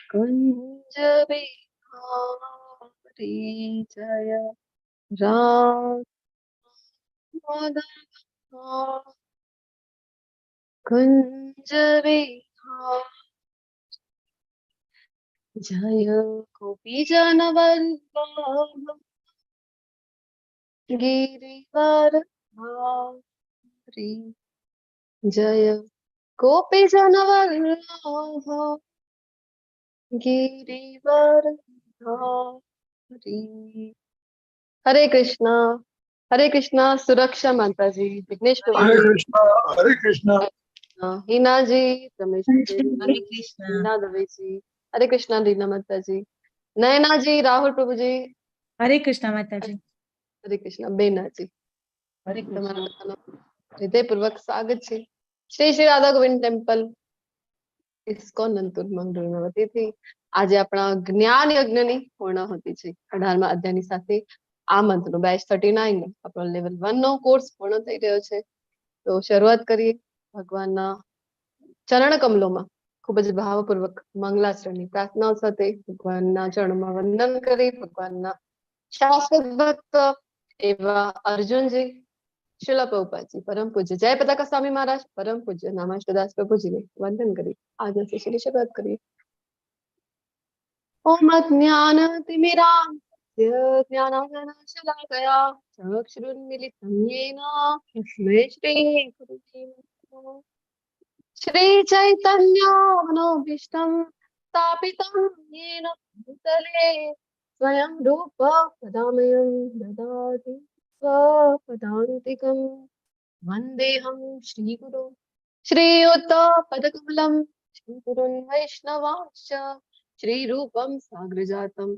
कुंज बिहारी जय राम कुंज बिहारी जय गोपी जन वल्लभ गिरिवर धारी जय गोपी जन वल्लभ गिरिवर धारी। हरे कृष्णा सुरक्षा माता जी, विघ्नेश प्रभु हरे जी, कृष्णा हरे कृष्णा हीना जी, रमेश जी, हरे कृष्णा हीना दवे जी, हरे कृष्णा रीना माता जी, नयना जी, राहुल प्रभु जी, हरे कृष्णा माता जी। हरे कृष्णा बेना जी, हरे તમારા બધાનો હૃદયપૂર્વક સ્વાગત છે શ્રી શ્રી રાધા ગોવિંદ ટેમ્પલ ઇસ્કોન નંતુર મંગળના વતીથી આજે આપણા જ્ઞાન યજ્ઞની પૂર્ણાહુતિ છે 18મા અધ્યાયની સાથે આ મંથનો બેચ 39 નો આપણો લેવલ 1 નો કોર્સ પૂર્ણ થઈ રહ્યો છે તો શરૂઆત કરીએ ભગવાનના ચરણ કમલોમાં ખૂબ જ ભાવપૂર્વક મંગલાચરણની પ્રાર્થનાઓ સાથે ભગવાનના ચરણોમાં વંદન કરી ભગવાનના શાશ્વત ભક્ત એવા અર્જુનજી शिला प्रभुपाद जी परम पूज्य जय पताका स्वामी महाराज परम पूज्य नामाष्टदास प्रभु जी ने वंदन करी आज से श्री शुरुआत करिए। ओम ज्ञानतिमिरान्धस्य ज्ञानाञ्जनशलाकया चक्षुरुन्मिलितं येन तस्मै श्रीगुरुवे नमः। श्रीचैतन्यमनोभीष्टं स्थापितं येन भूतले स्वयं रूप पदामयं ददाति स्वपदान्तिकम् वन्देऽहं श्रीगुरो श्रीयुतपदकमलं श्रीगुरुन् वैष्णवांश्च श्रीरूपं साग्रजातं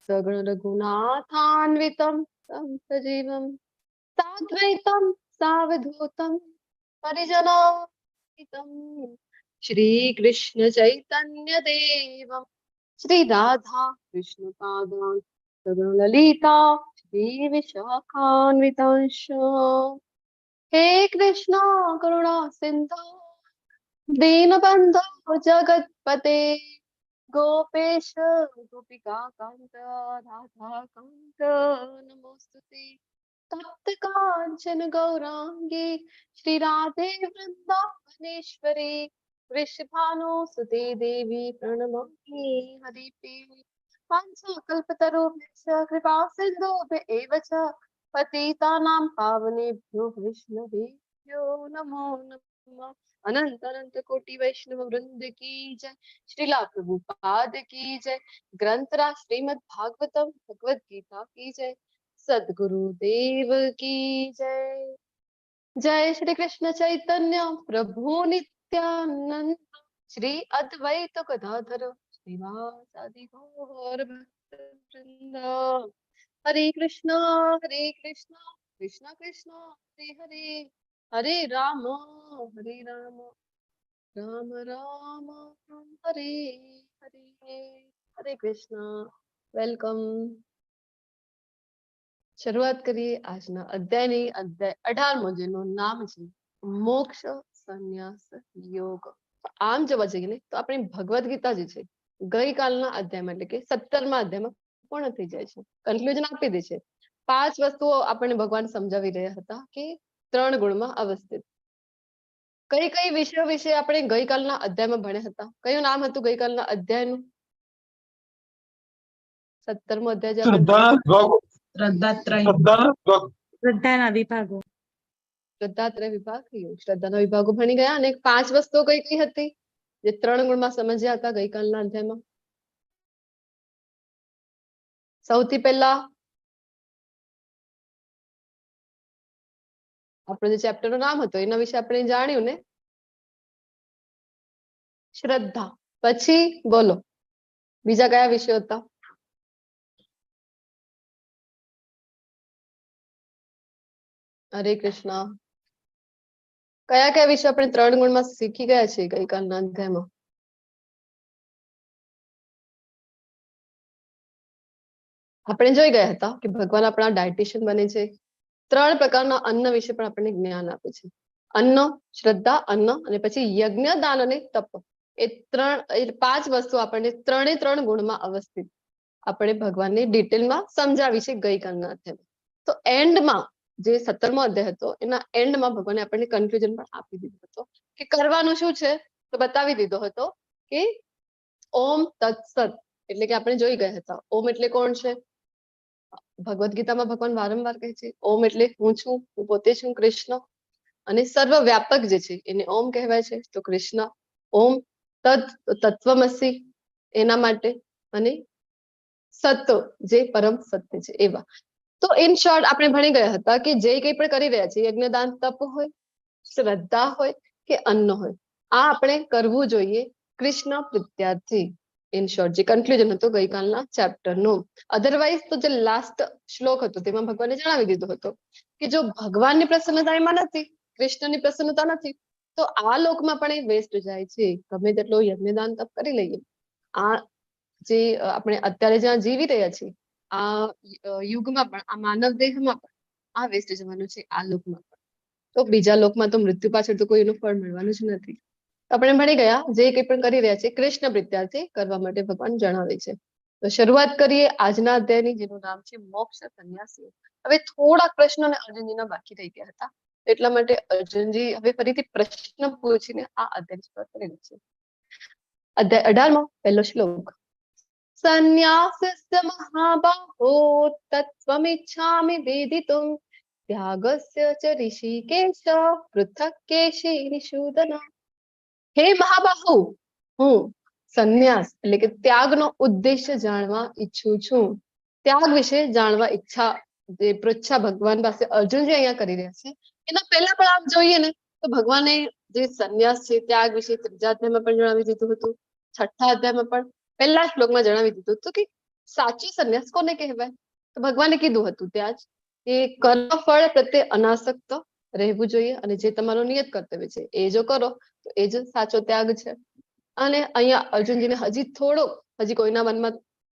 सगुणरघुनाथान्वितं तं सजीवं साद्वैतं सावधूतं परिजनान्वितं श्रीकृष्ण चैतन्यदेवं श्रीराधा कृष्णपादान् सगुणललिता श्रीविशाखान्वितांश्च हे कृष्णा करुणा सिंधु दीनबंधु जगतपते गोपेश गोपिका कांत राधा कांत नमोस्तुते तप्त कांचन गौरांगी श्री राधे वृंदावनेश्वरी वृषभानुसुते देवी प्रणमामि हरिप्रिये पंचकल्पतरुभ्यश्च कृपा सिन्धुभ्य एव च पतितानां पावनेभ्यो वैष्णवेभ्यो नमो नमः। अनंत अनंत कोटि वैष्णव वृंद की जय। श्रीला प्रभुपाद की जय। ग्रंथराज श्रीमद् भागवतम भगवत गीता की जय। सद्गुरु देव की जय। जय श्री कृष्ण चैतन्य प्रभु नित्यानंद श्री अद्वैत गदाधर श्रीवासादि गौर भक्तवृंद। हरे कृष्णा कृष्ण कृष्ण हरे हरे हरे राम राम राम हरे हरे। हरे कृष्ण वेलकम। શરૂઆત કરીએ આજના અધ્યાયની અધ્યાય 18મો જેનું નામ છે મોક્ષ સંન્યાસ યોગ। આમ જોવા જઈએ ને તો આપણી ભગવદ ગીતા જે છે ગઈકાલના અધ્યાયમાં એટલે કે 17મા અધ્યાયમાં પૂર્ણ થઈ જાય છે કન્ક્લુઝન આપી દે છે। 5 વસ્તુઓ આપણને ભગવાન સમજાવી રહ્યા હતા કે 3 ગુણમાં અવસ્થિત કઈ કઈ વિષયો વિશે આપણે ગઈકાલના અધ્યાયમાં ભણ્યા હતા। કયું નામ હતું ગઈકાલના અધ્યાયનું? 17મો અધ્યાય જે આપણે શ્રદ્ધાના વિભાગો શ્રદ્ધાત્રય વિભાગ શ્રદ્ધાના વિભાગો ભણી ગયા અને 5 વસ્તુઓ કઈ કઈ હતી જે 3 ગુણમાં સમજ્યા હતા ગઈકાલના અધ્યાયમાં? સૌથી પહેલા આપણું જે ચેપ્ટરનું નામ હતું એના વિશે આપણે જાણ્યું ને શ્રદ્ધા। પછી બોલો બીજા કયા વિષયો હતા? હરે કૃષ્ણ કયા કયા વિષય આપણે 3 ગુણમાં શીખી ગયા છે ગઈકાલના અધ્યાયમાં? આપણે જોઈ ગયા હતા કે ભગવાન આપણા ડાયટિશિયન બને છે 3 પ્રકારના અન્ન વિશે પણ આપણને જ્ઞાન આપે છે। અન્ન શ્રદ્ધા અન્ન અને પછી યજ્ઞ દાન અને તપ એ 5 વસ્તુ આપણને ત્રણે 3 ગુણમાં અવસ્થિત આપણે ભગવાનની ડિટેલમાં સમજાવી છે ગઈકાલના અધ્યાયમાં. તો એન્ડમાં જે 17મો અધ્યાય હતો એના એન્ડમાં ભગવાને આપણને કન્ફ્યુઝન પણ આપી દીધો હતો કે કરવાનું શું છે. તો બતાવી દીધો હતો કે ઓમ તત્સત એટલે કે આપણે જોઈ ગયા હતા ઓમ એટલે કોણ છે. ભગવદ્ ગીતામાં ભગવાન વારંવાર કહે છે ઓમ એટલે હું છું, હું પોતે છું કૃષ્ણ. અને સર્વવ્યાપક જે છે એને ઓમ કહેવાય છે. તો કૃષ્ણ ઓમ તત્ તત્વમસી એના માટે અને સત જે પરમ સત્ય છે એવા. તો ઇન શોર્ટ આપણે ભણી ગયા હતા કે જે કંઈ પણ કરી રહ્યા છે યજ્ઞદાન તપ હોય, શ્રદ્ધા હોય કે અન્ન હોય, આ આપણે કરવું જોઈએ કૃષ્ણ પ્રીત્યાર્થી. ઇન શોર્ટ જે કન્ક્લુઝન હતું ગઈકાલના ચેપ્ટરનું. અધરવાઇઝ તો જે લાસ્ટ શ્લોક હતો તેમાં ભગવાને જણાવી દીધો હતો કે જો ભગવાનની પ્રસન્નતા એમાં નથી, કૃષ્ણની પ્રસન્નતા નથી, તો આ લોકમાં પણ એ વેસ્ટ જાય છે. ગમે તેટલો યજ્ઞદાન તપ કરી લઈએ, આ જે આપણે અત્યારે જ્યાં જીવી રહ્યા છીએ આ યુગમાં પણ, આ માનવ દેહમાં પણ આ વેસ્ટ જવાનું છે આ લોકમાં પણ. તો બીજા લોકમાં તો મૃત્યુ પાછળ તો કોઈ એનું ફળ મળવાનું જ નથી. આપણે ભણી ગયા જે કંઈ પણ કરી રહ્યા છે કૃષ્ણ પ્રીત્યાર્થી કરવા માટે ભગવાન જણાવે છે. તો શરૂઆત કરીએ આજના અધ્યાયની જેનું નામ છે મોક્ષ સંન્યાસી. હવે થોડા પ્રશ્નો અને અર્જુનજીના બાકી રહી ગયા હતા એટલા માટે અર્જુનજી હવે ફરીથી પ્રશ્ન પૂછીને આ અધ્યાય શરૂ કરેલું છે. અધ્યાય 18મો પહેલો શ્લોક. સંન્યાસસ્ય મહાબાહો તત્વમિચ્છામિ વેદિતુમ ત્યાગસ્ય ચ ઋષિકેશ પૃથક કેશી નિષૂદન. હે મહાબાહુ, હું સંન્યાસ એટલે કે ત્યાગનો ઉદ્દેશ્ય જાણવા ઈચ્છું છું. ત્યાગ વિશે જાણવા ઈચ્છા જે પૃચ્છા ભગવાન પાસે અર્જુનજી અહીંયા કરી રહ્યા છે. એના પહેલા પણ આપ જોઈએ ને તો ભગવાને જે સંન્યાસ છે ત્યાગ વિશે 3જા અધ્યાયમાં પણ જણાવી દીધું હતું, 6ઠ્ઠા અધ્યાયમાં પણ પહેલા શ્લોકમાં જણાવી દીધું હતું કે સાચો સંન્યાસ કોને કહેવાય. તો ભગવાને કીધું હતું ત્યાં જ કે કર્મ ફળ પ્રત્યે અનાસક્ત રહેવું જોઈએ અને જે તમારું નિયત કર્તવ્ય છે એ જો કરો તો એ જ સાચો ત્યાગ છે. અને અહીંયા અર્જુનજીને હજી કોઈના મનમાં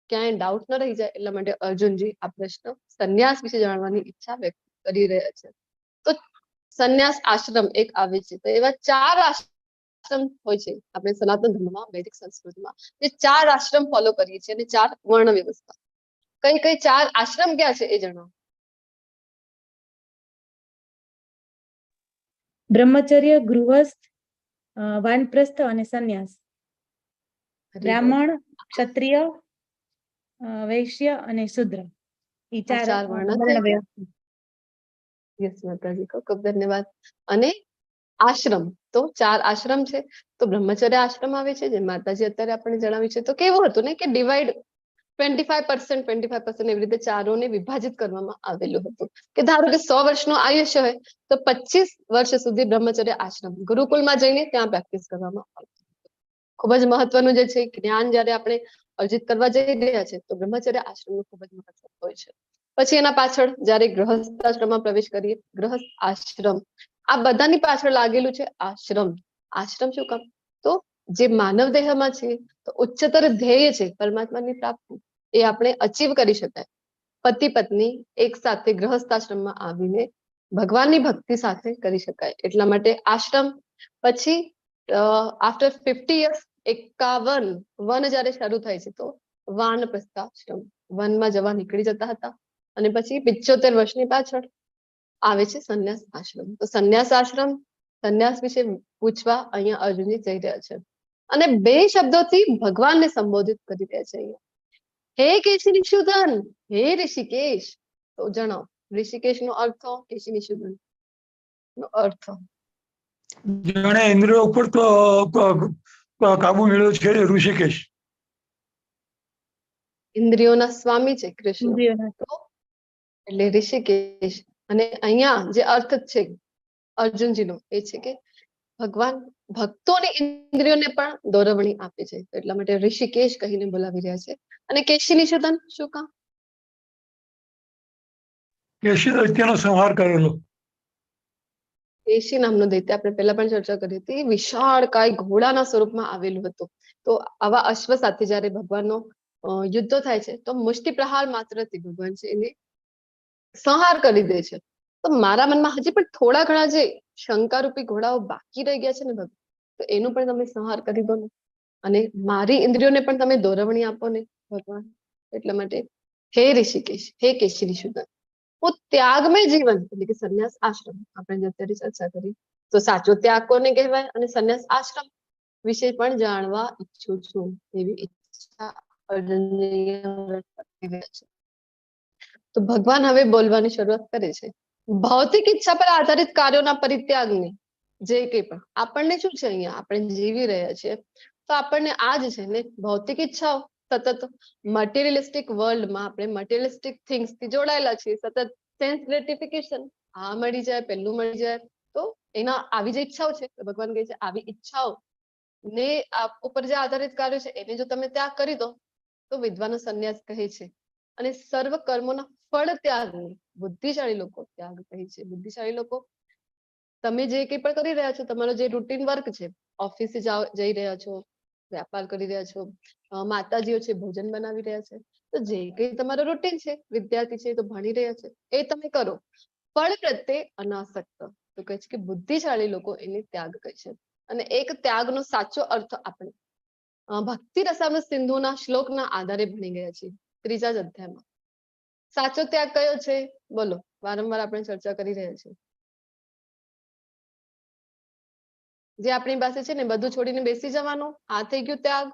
ક્યાંય ડાઉટ ન રહી જાય એટલા માટે અર્જુનજી આ પ્રશ્ન સંન્યાસ વિશે જાણવાની ઈચ્છા વ્યક્ત કરી રહ્યા છે. તો સંન્યાસ આશ્રમ એક આવે છે. તો એવા 4 આશ્રમ હોય છે આપણે સનાતન ધર્મમાં, વૈદિક સંસ્કૃતિમાં જે 4 આશ્રમ ફોલો કરીએ છીએ અને 4 વર્ણ વ્યવસ્થા. કઈ કઈ 4 આશ્રમ ક્યાં છે એ જણાવો. બ્રહ્મચર્ય, ગૃહસ્થ, વાનપ્રસ્થ અને સંન્યાસ. બ્રાહ્મણ, ક્ષત્રિય, વૈશ્ય અને શૂદ્ર. એ 4 4 વર્ણ વર્ણ થઈ ગયા. વ્યવસ્થા. યસ માતાજી, ખૂબ ખૂબ ધન્યવાદ. અને આશ્રમ તો 4 આશ્રમ છે. તો બ્રહ્મચર્ય આશ્રમ આવે છે જે માતાજી અત્યારે આપણને જણાવી છે. તો કેવું હતું ને કે ડિવાઈડ 25% એવી રીતે ચારોને વિભાજિત કરવામાં આવેલું હતું કે ધારો કે 100 વર્ષનું આયુષ્ય હોય તો 25 વર્ષ સુધી બ્રહ્મચર્ય આશ્રમ ગુરુકુળમાં જઈને ત્યાં પ્રેક્ટિસ કરવામાં આવતું. ખૂબ જ મહત્વનું જે છે જ્ઞાન જ્યારે આપણે અર્જિત કરવા જઈ રહ્યા છે તો બ્રહ્મચર્ય આશ્રમનું ખૂબ જ મહત્વ હોય છે. પછી એના પાછળ જ્યારે ગૃહસ્થ આશ્રમમાં પ્રવેશ કરીએ, ગૃહસ્થ આશ્રમ આ બધાની પાછળ લાગેલું છે આશ્રમ. આશ્રમ શું કામ? તો જે માનવ દેહમાં છે તો ઉચ્ચતર ધ્યેય છે પરમાત્માની પ્રાપ્તિ, એ આપણે અચીવ કરી શકાય. પતિ પત્ની એક સાથે ગૃહસ્થ આશ્રમમાં આવીને ભગવાનની ભક્તિ સાથે કરી શકાય એટલા માટે આશ્રમ. પછી આફ્ટર 50 યર્સ 51 વન જ્યારે શરૂ થાય છે તો વાનપ્રસ્થાશ્રમ, વનમાં જવા નીકળી જતા હતા. અને પછી 75 વર્ષની પાછળ આવે છે સંન્યાસ આશ્રમ. તો સંન્યાસ આશ્રમ, સંન્યાસ વિશે પૂછવા અહીંયા અર્જુનજી જઈ રહ્યા છે અને 2 શબ્દોથી ભગવાનને સંબોધિત કરી રહ્યા છે અહીંયા. હે કેશી નિષૂદન, હે ઋષિકેશ. તો જણાવો ઋષિકેશ નો અર્થ, કેશી નિષૂદન નો અર્થ. જેણે ઇન્દ્રિયો ઉપર તો કાબુ મેળવ્યો છે ઋષિકેશ. ઇન્દ્રિયોના સ્વામી છે કૃષ્ણ, ઇન્દ્રિયોના. તો એટલે ઋષિકેશ. અને અહીંયા જે અર્થ છે અર્જુનજીનો એ છે કે ભગવાન ભક્તોની ઇન્દ્રિયોને પણ દોરવણી આપે છે એટલા માટે ઋષિકેશ કહીને બોલાવી રહ્યા છે. અને કેશી નિષૂદન શું કામ? કેશી દૈત્યનો સંહાર કરેલો. કેશી નામનો દૈત્ય આપણે પહેલા પણ ચર્ચા કરી હતી, વિશાળ કાય ઘોડાના સ્વરૂપમાં આવેલું હતું. તો આવા અશ્વ સાથે જ્યારે ભગવાનનો યુદ્ધો થાય છે તો મુષ્ટિ પ્રહાર માત્રથી ભગવાન છે એને સંહાર કરી દે છે. તો મારા મનમાં હજી પણ થોડા ઘણા જે શંકારૂપી ઘોડાઓ બાકી રહી ગયા છે ને ભગવાન, તો એનું પણ તમે સંહાર કરી દો ને. અને મારી ઇન્દ્રિયોને પણ તમે દોરવણી આપો ને ભગવાન, એટલા માટે હે ઋષિકેશ, હે કેશી ઋષિધર, હું ત્યાગમય જીવન એટલે કે સંન્યાસ આશ્રમ આપણે જે અત્યારે ચર્ચા કરી, તો સાચો ત્યાગ કોને કહેવાય અને સંન્યાસ આશ્રમ વિશે પણ જાણવા ઈચ્છું છું, એવી ઈચ્છા અર્જુનજીએ વ્યક્ત કરી છે. તો ભગવાન હવે બોલવાની શરૂઆત કરે છે. ભૌતિક ઈચ્છા પર આધારિત કાર્યોના પરિત્યાગની જે કંઈ પણ આપણને શું છે, અહીંયા આપણે જીવી રહ્યા છીએ તો આપણને આ જ છે ને ભૌતિક ઈચ્છાઓ, સતત મટીરિયલિસ્ટિક વર્લ્ડમાં આપણે મટીરિયલિસ્ટિક થિંગ્સ થી જોડાયેલા છીએ, સતત સેન્સ ગ્રેટિફિકેશન, આ મળી જાય પેલું મળી જાય, તો એના આવી જે ઈચ્છાઓ છે ભગવાન કહે છે આવી ઈચ્છાઓ ને ઉપર જે આધારિત કાર્યો છે એને જો તમે ત્યાગ કરી દો તો વિદ્વાનો સંન્યાસ કહે છે. અને સર્વ કર્મોના ફળ ત્યાગની બુદ્ધિશાળી લોકો ત્યાગ કહે છે. બુદ્ધિશાળી લોકો તમે જે કંઈ પણ કરી રહ્યા છો, તમારો જે રૂટીન વર્ક છે, ઓફિસે જઈ રહ્યા છો, વ્યાપાર કરી રહ્યા છો, માતાજીઓ છે ભોજન બનાવી રહ્યા છે, તો જે કંઈ તમારો રૂટીન છે, વિદ્યાર્થી છે તો ભણી રહ્યા છે, એ તમે કરો, ફળ પ્રત્યે અનાસક્ત, તો કહે છે કે બુદ્ધિશાળી લોકો એને ત્યાગ કહે છે. અને એક ત્યાગનો સાચો અર્થ આપણે ભક્તિ રસામૃત સિંધુના શ્લોકના આધારે ભણી ગયા છીએ, 3જા જ અધ્યાયમાં. સાચો ત્યાગ કયો છે બોલો, વારંવાર આપણે ચર્ચા કરી રહ્યા છીએ. જે આપણી પાસે છે ને બધું છોડીને બેસી જવાનું, આ થઈ ગયું ત્યાગ.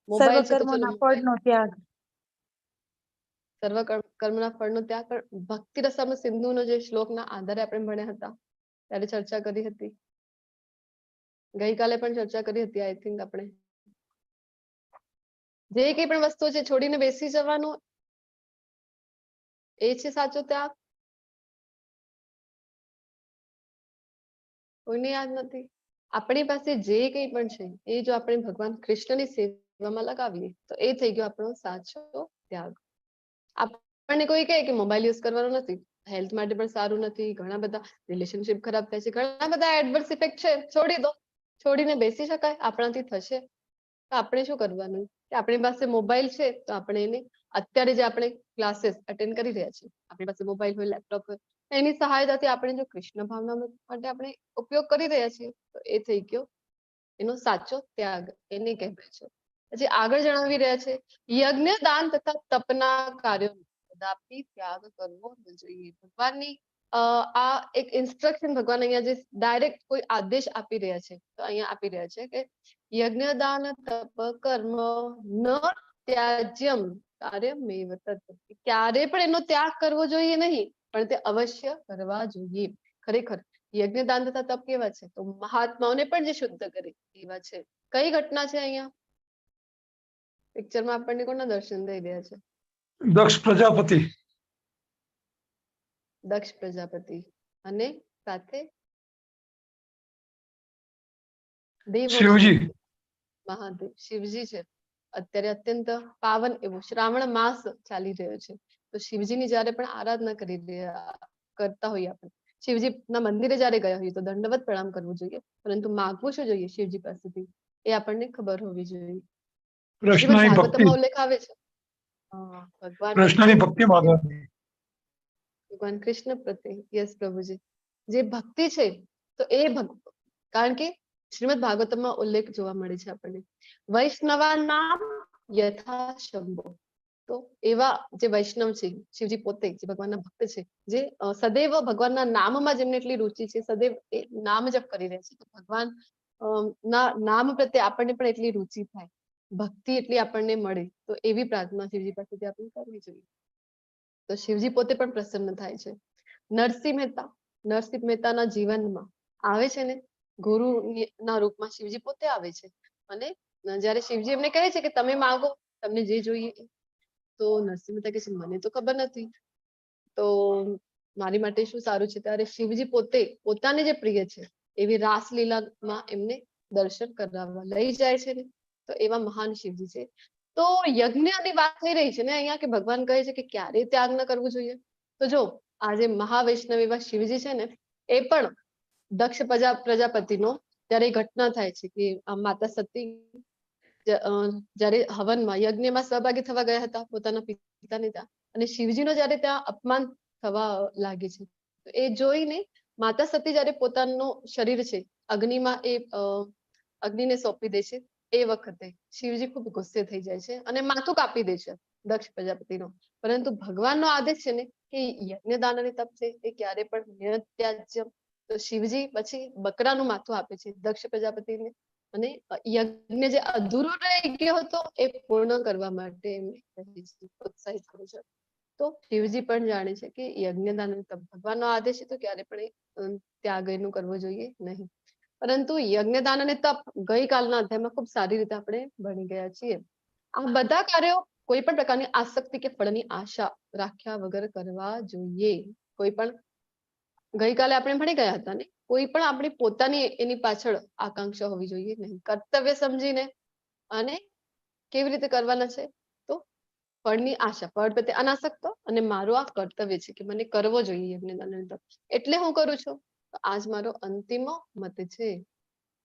મોબાઈલ છે તો ચલો સર્વકર્મોના ફળનો ત્યાગ. સર્વ કર્મના ફળનો ત્યાગ. પણ ભક્તિ રસામૃત સિંધુનો જે શ્લોકના આધારે આપણે ભણ્યા હતા ત્યારે ચર્ચા કરી હતી, ગઈકાલે પણ ચર્ચા કરી હતી આઈ થિંક આપણે. જે કંઈ પણ વસ્તુ છે છોડીને બેસી જવાનું, એ છે સાચો ત્યાગ. કોઈને યાદ નથી? આપણી પાસે જે કંઈ પણ છે એ જો આપણે ભગવાન કૃષ્ણની સેવામાં લગાવીએ તો એ થઈ ગયો આપણો સાચો ત્યાગ. આપણને કોઈ કહે કે મોબાઈલ યુઝ કરવાનો નથી, હેલ્થ માટે પણ સારું નથી, ઘણા બધા રિલેશનશિપ ખરાબ થાય છે, ઘણા બધા એડવર્સ ઇફેક્ટ છે, છોડી દો, છોડીને બેસી શકાય, આપણાથી થશે. તો આપણે શું કરવાનું કે આપણી પાસે મોબાઈલ છે તો આપણે એને અત્યારે જે આપણે ક્લાસીસ અટેન્ડ કરી રહ્યા છીએ, આપણી પાસે મોબાઈલ હોય, લેપટોપ હોય, એની સહાયતાથી આપણે જો કૃષ્ણ ભાવના માટે આપણે ઉપયોગ કરી રહ્યા છીએ તો એ થઈ ગયો એનો સાચો ત્યાગ, એને કહેવાય છે. પછી આગળ જણાવી રહ્યા છે યજ્ઞ, દાન તથા તપના કાર્યો કદાપી ત્યાગ કરવો ન જોઈએ. ભગવાનની આ એક ઇન્સ્ટ્રક્શન ભગવાન અહીંયા જે ડાયરેક્ટ કોઈ આદેશ આપી રહ્યા છે તો અહીંયા આપી રહ્યા છે કે યજ્ઞ, દાન, તપ, કર્મ ન ત્યાજ્યમ કાર્યમેવ તત્, ક્યારે પણ એનો ત્યાગ કરવો જોઈએ નહીં, પણ તે અવશ્ય કરવા જોઈએ. ખરેખર યજ્ઞ, દાન તથા તપ કેવા છે તો મહાત્માઓને પણ જે શુદ્ધ કરે એવા છે. કઈ ઘટના છે અહીંયા પિક્ચરમાં આપણને કોના દર્શન થઈ રહ્યા છે? દક્ષ પ્રજાપતિ. દક્ષ પ્રજાપતિ અને સાથે દેવો શિવજી. મહાદેવ શિવજી છે. અત્યારે અત્યંત પાવન એવો શ્રાવણ માસ ચાલી રહ્યો છે, તો શિવજીની જયારે પણ આરાધના કરતા હોઈએ આપણે, શિવજી ના મંદિરે જયારે ગયા હોઈએ તો દંડવત પ્રણામ કરવું જોઈએ, પરંતુ માગવું શું જોઈએ શિવજી પાસેથી એ આપણને ખબર હોવી જોઈએ. શ્રીમદ કૃષ્ણની ભક્તિ, ભાગવતમાં ઉલ્લેખ આવે છે ભગવાન કૃષ્ણની ભક્તિ માગવાની. ભગવાન કૃષ્ણ પ્રત્યે, યસ પ્રભુજી, જે ભક્તિ છે તો એ કારણ કે શ્રીમદ ભાગવતમાં ઉલ્લેખ જોવા મળે છે આપણને, વૈષ્ણવા નામ યથા શંભો, તો એવા જે વૈષ્ણવ છે, શિવજી પોતે જે ભગવાનના ભક્ત છે, જે સદૈવ ભગવાનના નામમાં જેમને એટલી રુચિ છે, સદૈવ એ નામ જપ કરી રહ્યા છે, તો ભગવાન ના નામ પ્રત્યે આપણને પણ એટલી રુચિ થાય, ભક્તિ એટલી આપણને મળે, તો એવી પ્રાર્થના શિવજી પાસેથી આપણે કરવી જોઈએ. તો શિવજી પોતે પણ પ્રસન્ન થાય છે. નરસિંહ મહેતાના જીવનમાં આવે છે ને, ગુરુ ના રૂપમાં શિવજી પોતે આવે છે અને જયારે શિવજી એમને કહે છે કે તમે માંગો તમને જે જોઈએ, તો નરસિંહ મહેતા કહે છે મને તો ખબર નથી તો મારી માટે શું સારું છે, ત્યારે શિવજી પોતે પોતાને જે પ્રિય છે એવી રાસલીલામાં એમને દર્શન કરાવવા લઈ જાય છે ને, તો એવા મહાન શિવજી છે. તો યજ્ઞની વાત થઈ રહી છે ને અહીંયા, કે ભગવાન કહે છે કે ક્યારેય ત્યાગ ન કરવું જોઈએ. તો જો આજે મહાવૈષ્ણવ એવા શિવજી છે ને, એ પણ દક્ષ પ્રજાપતિનો ત્યારે ઘટના થાય છે કે માતા સતી જયારે હવનમાં યજ્ઞમાં સહભાગી થવા ગયા હતા પોતાના પિતાને ત્યાં, અને શિવજીનો જયારે ત્યાં અપમાન થવા લાગે છે, તો એ જોઈને માતા સતી જયારે પોતાનું શરીર છે અગ્નિમાં એ અગ્નિને સોંપી દે છે, એ વખતે શિવજી ખૂબ ગુસ્સે થઈ જાય છે અને માથું કાપી દે છે દક્ષ પ્રજાપતિનો. પરંતુ ભગવાનનો આદેશ છે ને કે યજ્ઞદાન અને તપ છે એ ક્યારે પણ નિરત્યાજ્ય. તો શિવજી પછી બકરાનું માથું આપે છે દક્ષ પ્રજાપતિને અને યજ્ઞ જે અધૂરો રહી ગયો હતો એ પૂર્ણ કરવા માટે એમને પ્રોત્સાહિત કરે છે. તો શિવજી પણ જાણે છે કે યજ્ઞદાન અને તપ ભગવાનનો આદેશ છે તો ક્યારે પણ ત્યાગ એનું કરવો જોઈએ નહીં. પરંતુ યજ્ઞદાન અને તપ ગઈકાલના અધ્યાયમાં ખૂબ સારી રીતે આપણે ભણી ગયા છીએ. આ બધા કાર્યો કોઈ પણ પ્રકારની આસક્તિ કે ફળની આશા રાખ્યા વગર કરવા જોઈએ. કોઈ પણ ગઈકાલે આપણે ભણી ગયા હતા ને, કોઈ પણ આપણી પોતાની એની પાછળ આકાંક્ષા હોવી જોઈએ નહીં. કર્તવ્ય સમજીને અને કેવી રીતે કરવાના છે તો ફળની આશા, ફળ પ્રત્યે અનાસક્ત અને મારું આ કર્તવ્ય છે કે મને કરવો જોઈએ યજ્ઞદાન અને તપ એટલે હું કરું છું. તો આજ મારો અંતિમ મત છે.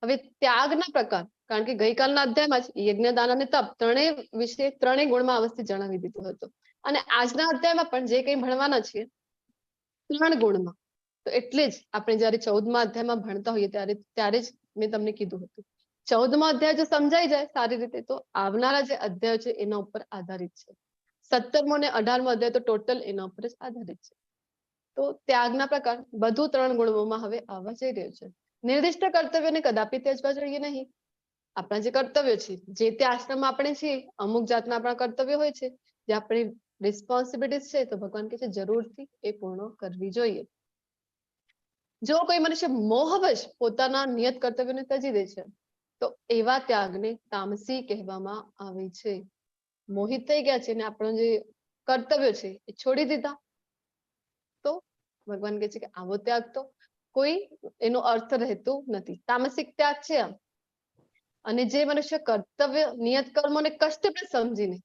હવે ત્યાગના પ્રકાર, કારણ કે ગઈકાલના અધ્યાયમાં જ યજ્ઞદાન અને તપ ત્રણેય વિશે ત્રણેય ગુણમાં અવસ્થિત જણાવી દીધું હતું અને આજના અધ્યાયમાં પણ જે કંઈ ભણવાના છીએ 3 ગુણમાં. તો એટલે જ આપણે જયારે 14મા અધ્યાયમાં ભણતા હોઈએ ત્યારે જ મેં તમને કીધું હતું 14મો અધ્યાય જો સમજાઈ જાય સારી રીતે તો આવનારા જે અધ્યાય છે એના ઉપર આધારિત છે. 17મો અને 18મો અધ્યાય તો ટોટલ એના ઉપર જ આધારિત છે. તો ત્યાગના પ્રકાર બધું 3 ગુણોમાં હવે આવવા જઈ રહ્યું છે. નિર્દિષ્ટ કર્તવ્યને કદાપી ત્યજવા જોઈએ નહીં. આપણા જે કર્તવ્ય છે જે તે આશ્રમમાં આપણે છીએ અમુક જાતના આપણા કર્તવ્ય હોય છે જે આપણી રિસ્પોન્સિબિલિટી છે તો ભગવાન કહે છે જરૂરથી એ પૂર્ણ કરવી જોઈએ. જો કોઈ મનુષ્ય મોહવશ પોતાના નિયત કર્તવ્યને ત્યજી દે છે તો એવા ત્યાગને તામસી કહેવામાં આવે છે. મોહિત થઈ ગયા છે ને આપણો જે કર્તવ્ય છે એ છોડી દીધા તો ભગવાન કહે છે કે આવો ત્યાગ તો કોઈ એનો અર્થ રહેતો નથી. તામસિક ત્યાગ છે આમ. અને જે મનુષ્ય કર્તવ્ય નિયત કર્મોને કષ્ટપ્રદ સમજીને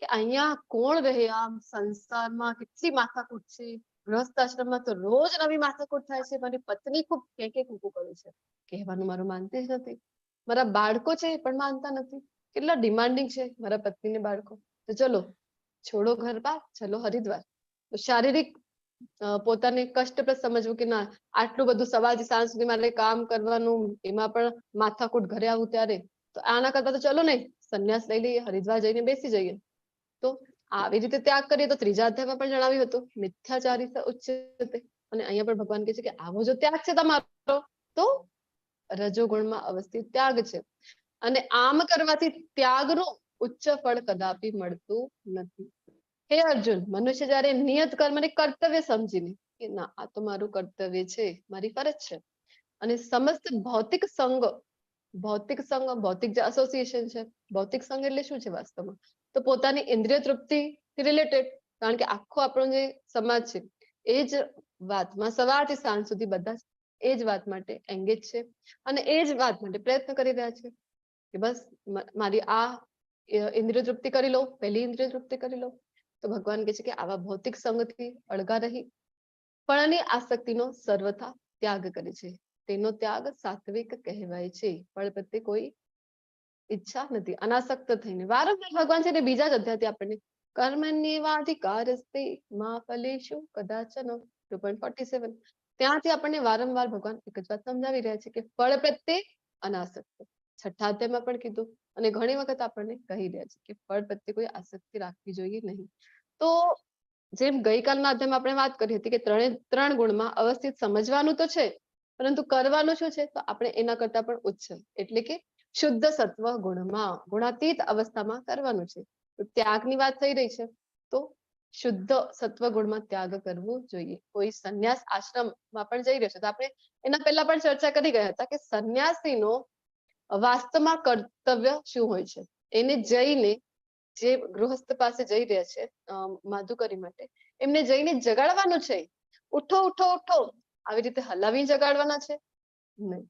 કે અહીંયા કોણ રહે આમ સંસારમાં કેટલી માથાકૂટ છે, ગૃહસ્થ આશ્રમમાં તો રોજ નવી માથાકૂટ થાય છે, મારી પત્ની ખૂબ કેકે કૂકુ કરે છે, કહેવાનું મારું માનતી જ નથી, મારા બાળકો છે એ પણ માનતા નથી, કેટલા ડિમાન્ડિંગ છે મારા પત્નીને બાળકો, તો ચલો છોડો ઘર બાર ચલો હરિદ્વાર. તો શારીરિક પોતાને કષ્ટપ્રદ સમજવું કે ના આટલું બધું સવારથી સાંજ સુધી મારે કામ કરવાનું, એમાં પણ માથાકૂટ ઘરે આવું ત્યારે તો આના કરતા તો ચલો ને સંન્યાસ લઈ લઈએ, હરિદ્વાર જઈને બેસી જઈએ. તો આવી રીતે ત્યાગ કરીએ તો ત્રીજા અધ્યાયમાં પણ જણાવ્યું હતું મિથ્યાચારી ઉચ્યતે. અને અહીંયા પણ ભગવાન કહે છે કે આવો જો ત્યાગ છે તમારો તો રજોગુણમાં અવસ્થિત ત્યાગ છે. અને આમ કરવાથી ત્યાગનું ઉચ્ચ ફળ કદાપી મળતું નથી. હે અર્જુન, મનુષ્ય જયારે નિયત કર્મને કર્તવ્ય સમજીને કે ના આ તો મારું કર્તવ્ય છે, મારી ફરજ છે, અને સમસ્ત ભૌતિક સંગ, ભૌતિક જે એસોસિએશન છે, ભૌતિક સંઘ એટલે શું છે વાસ્તવમાં તો પોતાની ઇન્દ્રિય તૃપ્તિ રિલેટેડ, કારણ કે આખો આપણો જે સમાજ છે એ જ વાતમાં સવારથી સાંજ સુધી બધા એ જ વાત માટે એંગેજ છે અને એ જ વાત માટે પ્રયત્ન કરી રહ્યા છે કે બસ મારી આ ઇન્દ્રિય તૃપ્તિ કરી લો, પહેલી ઇન્દ્રિય તૃપ્તિ કરી લો. તો ભગવાન કહે છે કે આવા ભૌતિક સંગથી અળગા રહી ફળની આસક્તિનો સર્વથા ત્યાગ કરે છે, તેનો ત્યાગ સાત્વિક કહેવાય છે. ફળ પ્રત્યે કોઈ ઈચ્છા નથી, અનાસક્ત થઈને. વારંવાર ભગવાન છે ને બીજા જ અધ્યાયથી આપણને કર્મણ્યેવાધિકારસ્તે મા ફલેષુ કદાચન 2.47 ત્યાંથી આપણને વારંવાર ભગવાન એક જ વાત સમજાવી રહ્યા છે કે ફળ પ્રત્યે અનાસક્ત. 6થા અધ્યાયમાં પણ કીધું અને ઘણી વખત આપણને કહી રહ્યા છે કે ફળ પ્રત્યે કોઈ આસક્તિ રાખવી જોઈએ નહીં. તો જેમ ગઈકાલના અધ્યાયમાં આપણે વાત કરી હતી કે 3 ગુણમાં અવસ્થિત સમજવાનું તો છે પરંતુ કરવાનું શું છે તો આપણે એના કરતા પણ ઉચ્ચ એટલે કે શુદ્ધ સત્વ ગુણમાં ગુણાતીત અવસ્થામાં કરવાનું છે. તો ત્યાગની વાત થઈ રહી છે તો શુદ્ધ સત્વ ગુણમાં ત્યાગ કરવો જોઈએ. કોઈ સંન્યાસ આશ્રમમાં પણ જઈ રહ્યો છે તો આપણે એના પહેલા પણ ચર્ચા કરી ગયા હતા કે સંન્યાસીનો વાસ્તવમાં કર્તવ્ય શું હોય છે. એને જઈને જે ગૃહસ્થ પાસે જઈ રહ્યા છે માધુકરી માટે એમને જઈને જગાડવાનું છે, ઉઠો ઉઠો ઉઠો આવી રીતે હલાવી જગાડવાના છે નહીં.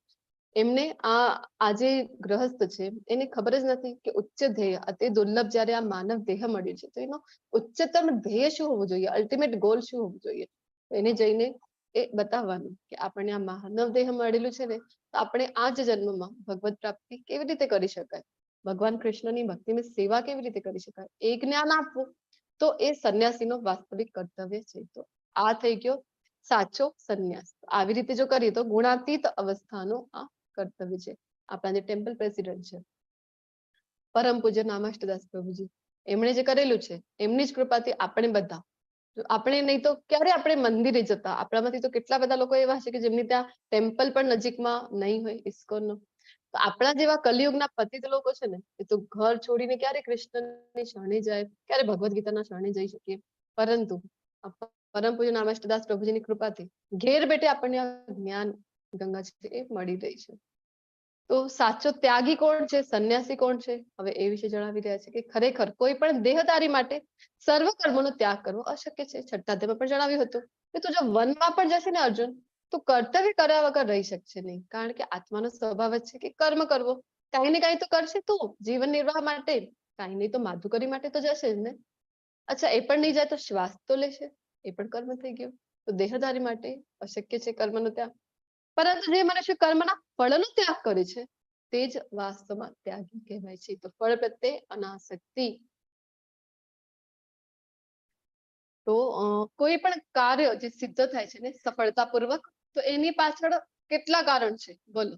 એમને આ જે ગ્રહસ્થ છે એને ખબર જ નથી કે ઉચ્ચ ધ્યેય અતિ દુર્લભ જયારે આ માનવ દેહ મળ્યું છે તો એનો ઉચ્ચતમ ધ્યેય શું હોવું જોઈએ, અલ્ટિમેટ ગોલ શું હોવું જોઈએ. એને જઈને એ બતાવવાનું કે આપણને આ માનવ દેહ મળેલું છે ને તો આપણે આ જ જન્મમાં ભગવત પ્રાપ્તિ કેવી રીતે કરી શકાય, ભગવાન કૃષ્ણની ભક્તિની સેવા કેવી રીતે કરી શકાય એ જ્ઞાન આપવું. તો એ સંન્યાસીનો વાસ્તવિક કર્તવ્ય છે. તો આ થઈ ગયો સાચો સંન્યાસ. આવી રીતે જો કરીએ તો ગુણાતીત અવસ્થાનો આ કર્તવ્ય છે. આપણા જે ટેમ્પલ પ્રેસિડેન્ટ છે પરમ પૂજ્ય નામાષ્ટદાસ પ્રભુજી એમણે જે કરેલું છે એમની જ કૃપાથી આપણે બધા, આપણે નહીં તો ક્યારે આપણે મંદિરે જતા, આપણામાંથી તો કેટલા બધા લોકો એવા છે કે જેમની ત્યાં ટેમ્પલ પણ નજીકમાં નહીં હોય ઇસ્કોનનો. તો આપણા જેવા કલિયુગના પતિત લોકો છે ને એ તો ઘર છોડીને ક્યારે કૃષ્ણની શરણે જાય, ક્યારે ભગવદ્ ગીતાના શરણે જઈ શકીએ, પરંતુ પરમ પૂજ્ય નામાષ્ટદાસ પ્રભુજીની કૃપાથી ઘેર બેઠે આપણને આ જ્ઞાન ગંગા છે એ મળી રહી છે. તો સાચો ત્યાગી કોણ છે, સંન્યાસી કોણ છે, હવે એ વિશે જણાવી રહ્યા છે કે ખરેખર કોઈ પણ દેહધારી માટે સર્વ કર્મોનો ત્યાગ કરવો અશક્ય છે. છઠ્ઠા અધ્યાયમાં પણ જણાવ્યું હતું કે તું જો વનમાં પણ જશે ને અર્જુન તો કર્તવ્ય કર્યા વગર રહી શકશે નહીં, કારણ કે આત્માનો સ્વભાવ જ છે કે કર્મ કરવો. કાંઈ ને કાંઈ તો કરશે તું જીવન નિર્વાહ માટે, કાંઈ નહીં તો માધુકરી માટે તો જશે જ ને. અચ્છા એ પણ નહીં જાય તો શ્વાસ તો લેશે, એ પણ કર્મ થઈ ગયું. તો દેહધારી માટે અશક્ય છે કર્મનો ત્યાગ, પરંતુ જે મનુષ્ય કર્મના ફળનો ત્યાગ કરે છે તે જ વાસ્તવમાં ત્યાગી કહેવાય છે. તો ફળ પ્રત્યે અનાસક્તિ. તો કોઈ પણ કાર્ય જે સિદ્ધ થાય છે ને સફળતાપૂર્વક, તો એની પાછળ કેટલા કારણ છે બોલો.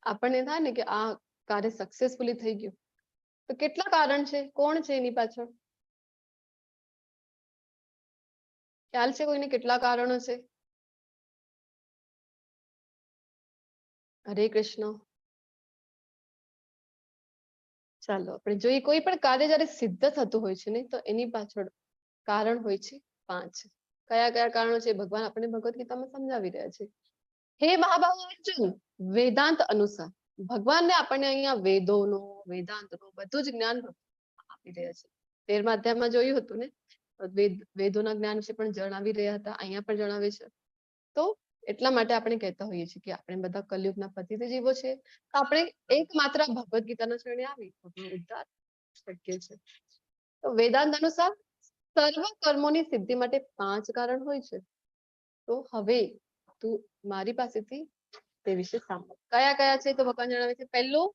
આપણને થાય ને કે આ કાર્ય સક્સેસફુલી થઈ ગયું, તો કેટલા કારણ છે, કોણ છે એની પાછળ? ખ્યાલ છે કોઈને કેટલા કારણો છે? હરે કૃષ્ણ. ચાલો આપણે જોઈએ, કોઈ પણ કાર્ય જયારે સિદ્ધ થતું હોય છે ને તો એની પાછળ કારણ હોય છે 5. કયા કયા કારણો છે ભગવાન આપણને ભગવદ ગીતામાં સમજાવી રહ્યા છે. હે મહાબાહુ અર્જુન, વેદાંત અનુસાર ભગવાનને આપણને અહીંયા વેદોનો, વેદાંતનો બધું જ જ્ઞાન આપી રહ્યા છે. 13મા અધ્યાયમાં જોયું હતું ને, વેદોના જ્ઞાન વિશે પણ જણાવી રહ્યા હતા, અહીંયા પણ જણાવે છે. તો એટલા માટે આપણે કહેતા હોઈએ છીએ કે આપણે બધા કલયુગના પતિત જીવો છે, તો આપણે એકમાત્ર ભગવદ ગીતાના શરણે આવી ઉદ્ધાર શક્ય છે. તો વેદાંત અનુસાર સર્વ કર્મોની સિદ્ધિ માટે 5 કારણ હોય છે. તો હવે તું મારી પાસેથી તે વિશે સાંભળ. કયા કયા છે તો ભગવાન જણાવે છે. પહેલું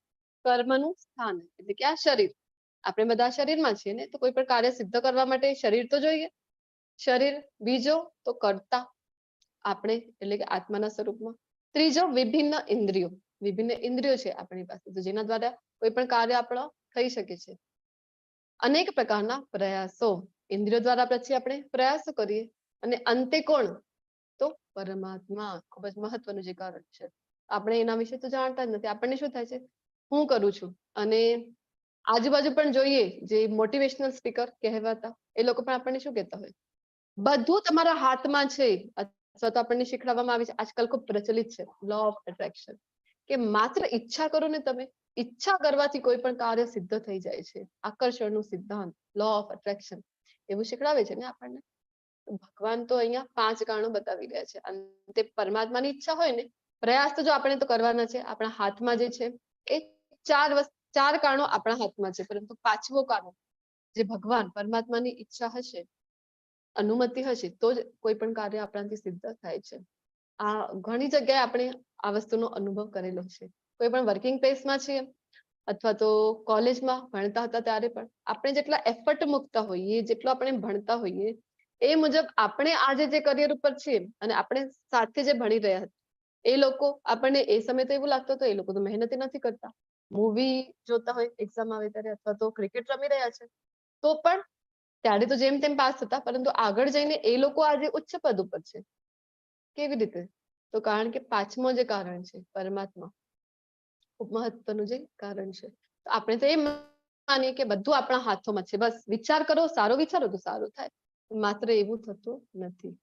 કર્મનું સ્થાન, એટલે કે આ શરીર. આપણે બધા શરીરમાં છીએ ને, તો કોઈ પણ કાર્ય સિદ્ધ કરવા માટે શરીર તો જોઈએ, શરીર. બીજો તો કર્તા, આપણે એટલે કે આત્માના સ્વરૂપમાં. ત્રીજો વિભિન્ન ઇન્દ્રિયો, વિભિન્ન ઇન્દ્રિયો છે આપણી પાસે, તો જેના દ્વારા કોઈ પણ કાર્ય આપણો થઈ શકે છે. અનેક પ્રકારના પ્રયાસો, ઇન્દ્રિયો દ્વારા પછી આપણે પ્રયાસો કરીએ. અને અંતે કોણ? તો પરમાત્મા. ખૂબ જ મહત્વનું જે કારણ છે. આપણે એના વિશે તો જાણતા જ નથી. આપણને શું થાય છે, હું કરું છું, અને આજુબાજુ પણ જોઈએ જે મોટિવેશનલ સ્પીકર કહેવાતા એ લોકો પણ આપણને શું કહેતા હોય, બધું તમારા હાથમાં છે. અથવા તો આપણને શીખવાડવામાં આવે છે, આજકાલ ખૂબ પ્રચલિત છે લો ઓફ એટ્રેક્શન, કે માત્ર ઈચ્છા કરો ને તમે, ઈચ્છા કરવાથી કોઈ પણ કાર્ય સિદ્ધ થઈ જાય છે. આકર્ષણનું સિદ્ધાંત, લો ઓફ એટ્રેક્શન, એવું શીખવાડે છે ને આપણને. ભગવાન તો અહીંયા 5 કારણો બતાવી રહ્યા છે. અંતે પરમાત્માની ઈચ્છા હોય ને, પ્રયાસ તો જો આપણે તો કરવાના છે, આપણા હાથમાં જે છે એ 4 કારણો આપણા હાથમાં છે, પરંતુ 5મો કારણ જે ભગવાન પરમાત્માની ઈચ્છા હશે, અનુમતિ હશે, તો જ કોઈ પણ કાર્ય આપણાથી સિદ્ધ થાય છે. આ ઘણી જગ્યાએ આપણે આ વસ્તુનો અનુભવ કરેલો છે. કોઈ પણ વર્કિંગ પ્લેસમાં છીએ અથવા તો કોલેજમાં ભણતા હતા ત્યારે પણ આપણે જેટલા એફર્ટ મૂકતા હોઈએ, જેટલો આપણે ભણતા હોઈએ, એ મુજબ આપણે આજે જે કરિયર ઉપર છીએ અને આપણે સાથે જે ભણી રહ્યા હતા, એ લોકો આપણને એ સમય તો એવું લાગતું હતું એ લોકો તો મહેનત નથી કરતા, મૂવી જોતા હોય એક્ઝામ આવે ત્યારે, અથવા તો ક્રિકેટ રમી રહ્યા છે, તો પણ ત્યારે તો જેમ તેમ પાસ થતા, પરંતુ આગળ જઈને એ લોકો આજે ઉચ્ચ પદ ઉપર છે. કેવી રીતે? તો કારણ કે 5મો જે કારણ છે પરમાત્મા, ખૂબ મહત્વનું જે કારણ છે. તો આપણે તો એમ માનીએ કે બધું આપણા હાથોમાં છે, બસ વિચાર કરો, સારો વિચારો તો સારું થાય. માત્ર એવું થતું નથી.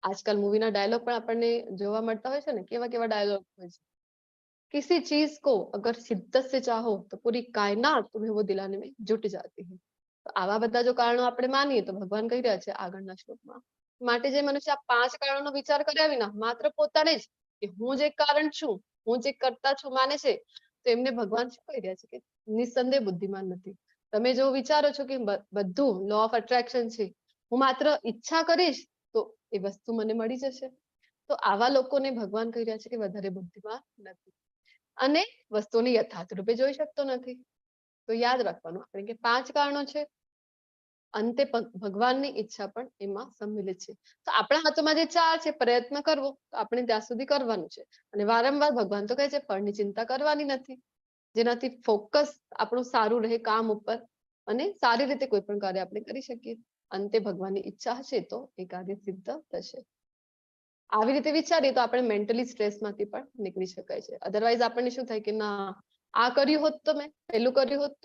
આજકાલ મૂવીના ડાયલોગ પણ આપણને જોવા મળતા હોય છે ને, કેવા કેવા ડાયલોગ હોય છે, किसी चीज को अगर शिद्दत से चाहो तो पूरी कायनात तुम्हें वो दिलाने में जुट जाती है. તો આવા બધા જો કારણો આપણે માનીએ તો ભગવાન કહી રહ્યા છે આગળના શ્લોકમાં, માટે જે મનુષ્ય આ 5 કારણોનો વિચાર કર્યા વિના માત્ર પોતાને જ કે હું જે કારણ છું, હું જે કરતા છું માને છે, તો એમને ભગવાન શું કહી રહ્યા છે કે નિસંદેહ બુદ્ધિમાન નથી. તમે જો વિચારો છો કે બધું લો ઓફ એટ્રેક્શન છે, હું માત્ર ઈચ્છા કરીશ તો એ વસ્તુ મને મળી જશે, તો આવા લોકોને ભગવાન કહી રહ્યા છે કે વધારે બુદ્ધિમાન નથી અને વસ્તુને યથાર્થ રૂપે જોઈ શકતો નથી. તો યાદ રાખવાનું આપણે કે 5 કારણો છે, અંતે ભગવાનની ઈચ્છા પણ એમાં સંમિલિત છે. તો આપણા હાથોમાં જે 4 છે, પ્રયત્ન કરવો તો આપણે ત્યાં સુધી કરવાનું છે, અને વારંવાર ભગવાન તો કહે છે ફળની ચિંતા કરવાની નથી. જેનાથી ફોકસ આપણું સારું રહે કામ ઉપર અને સારી રીતે કોઈ પણ કાર્ય આપણે કરી શકીએ. અંતે ભગવાનની ઈચ્છા હશે તો એ કાર્ય સિદ્ધ થશે. આવી રીતે વિચારીએ તો આપણે મેન્ટલી સ્ટ્રેસમાંથી પણ નીકળી શકાય છે. અધરવાઇઝ આપણને શું થાય કે ના આ કર્યું હોત તો મેં પેલું કર્યું હોત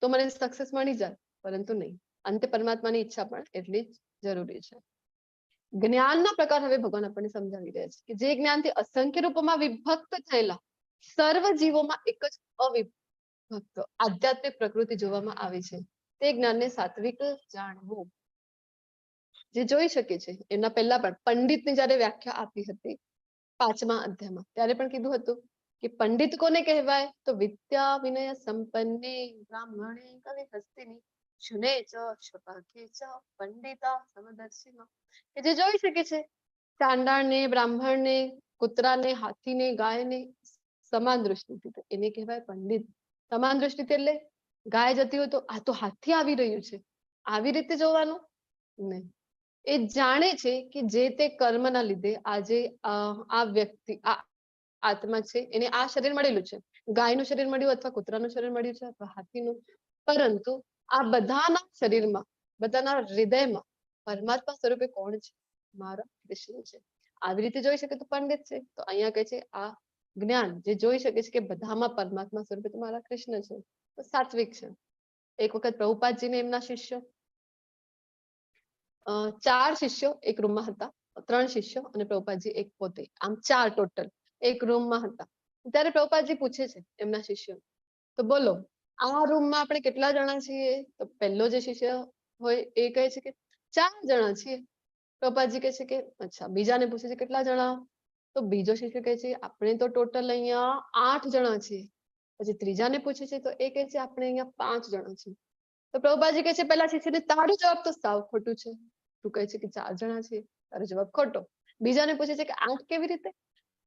તો મને સક્સેસ મળી જાય, પરંતુ નહીં. અંતે પરમાત્માની ઈચ્છા પણ એટલી જ જરૂરી છે. જ્ઞાનના પ્રકાર હવે ભગવાન આપણને સમજાવી રહ્યા છે કે જે જ્ઞાનથી અસંખ્ય રૂપોમાં વિભક્ત થયેલા સર્વ જીવોમાં એક જ અવિભક્ત આધ્યાત્મિક પ્રકૃતિ જોવામાં આવે છે તે જ્ઞાનને સાત્વિક જાણવું. જે જોઈ શકે છે એના પહેલા પણ પંડિતને જયારે વ્યાખ્યા આપી હતી 5મા અધ્યાયમાં ત્યારે પણ કીધું હતું કે પંડિત કોને કહેવાય તો વિદ્યા વિનય સંપન્ને બ્રાહ્મણે કવિ હસ્તિની શુને ચ શપાકે ચ પંડિતા સમદર્શિના, કે જે જોઈ શકે છે ચાંડાળને બ્રાહ્મણને કૂતરાને હાથીને ગાયને સમાન દ્રષ્ટિથી એને કહેવાય પંડિત. સમાન દ્રષ્ટિથી એટલે ગાય જતી હોય તો આ તો હાથી આવી રહ્યું છે આવી રીતે જોવાનું નહીં. એ જાણે છે કે જે તે કર્મના લીધે આજે આ વ્યક્તિ આ આત્મા છે એને આ શરીર મળેલું છે, ગાયનું શરીર મળ્યું અથવા કૂતરાનું શરીર મળ્યું છે અથવા હાથીનું, પરંતુ આ બધાના શરીરમાં બધાના હૃદયમાં પરમાત્મા સ્વરૂપે કોણ છે? મારા કૃષ્ણ છે. આવી રીતે જોઈ શકે તો પંડિત છે. તો અહીંયા કહે છે આ જ્ઞાન જે જોઈ શકે છે કે બધામાં પરમાત્મા સ્વરૂપે તો મારા કૃષ્ણ છે તો સાત્વિક છે. એક વખત પ્રભુપાદજીને એમના શિષ્યો 4 શિષ્યો એક રૂમમાં હતા, 3 શિષ્યો અને પ્રભુપાદજી એક પોતે, આમ 4 ટોટલ એક રૂમમાં હતા. ત્યારે પ્રભુપાદજી પૂછે છે એમના શિષ્યો તો બોલો આ રૂમમાં આપણે કેટલા જણા છીએ? તો પહેલો જે શિષ્ય હોય એ કહે છે કે 4 જણા છીએ. પ્રભુપાદજી કહે છે કે અચ્છા. બીજાને પૂછે છે કેટલા જણા? તો બીજો શિષ્ય કહે છે આપણે તો ટોટલ અહીંયા 8 જણા છીએ. પછી ત્રીજાને પૂછે છે તો એ કહે છે આપણે અહીંયા 5 જણા છીએ. તો પ્રભુપાદજી કહે છે પહેલા શિષ્યને તારો જવાબ તો સાવ ખોટું છે, તું કહે છે કે 4 જણા છીએ, તારો જવાબ ખોટો. બીજાને પૂછે છે કે 8 કેવી રીતે?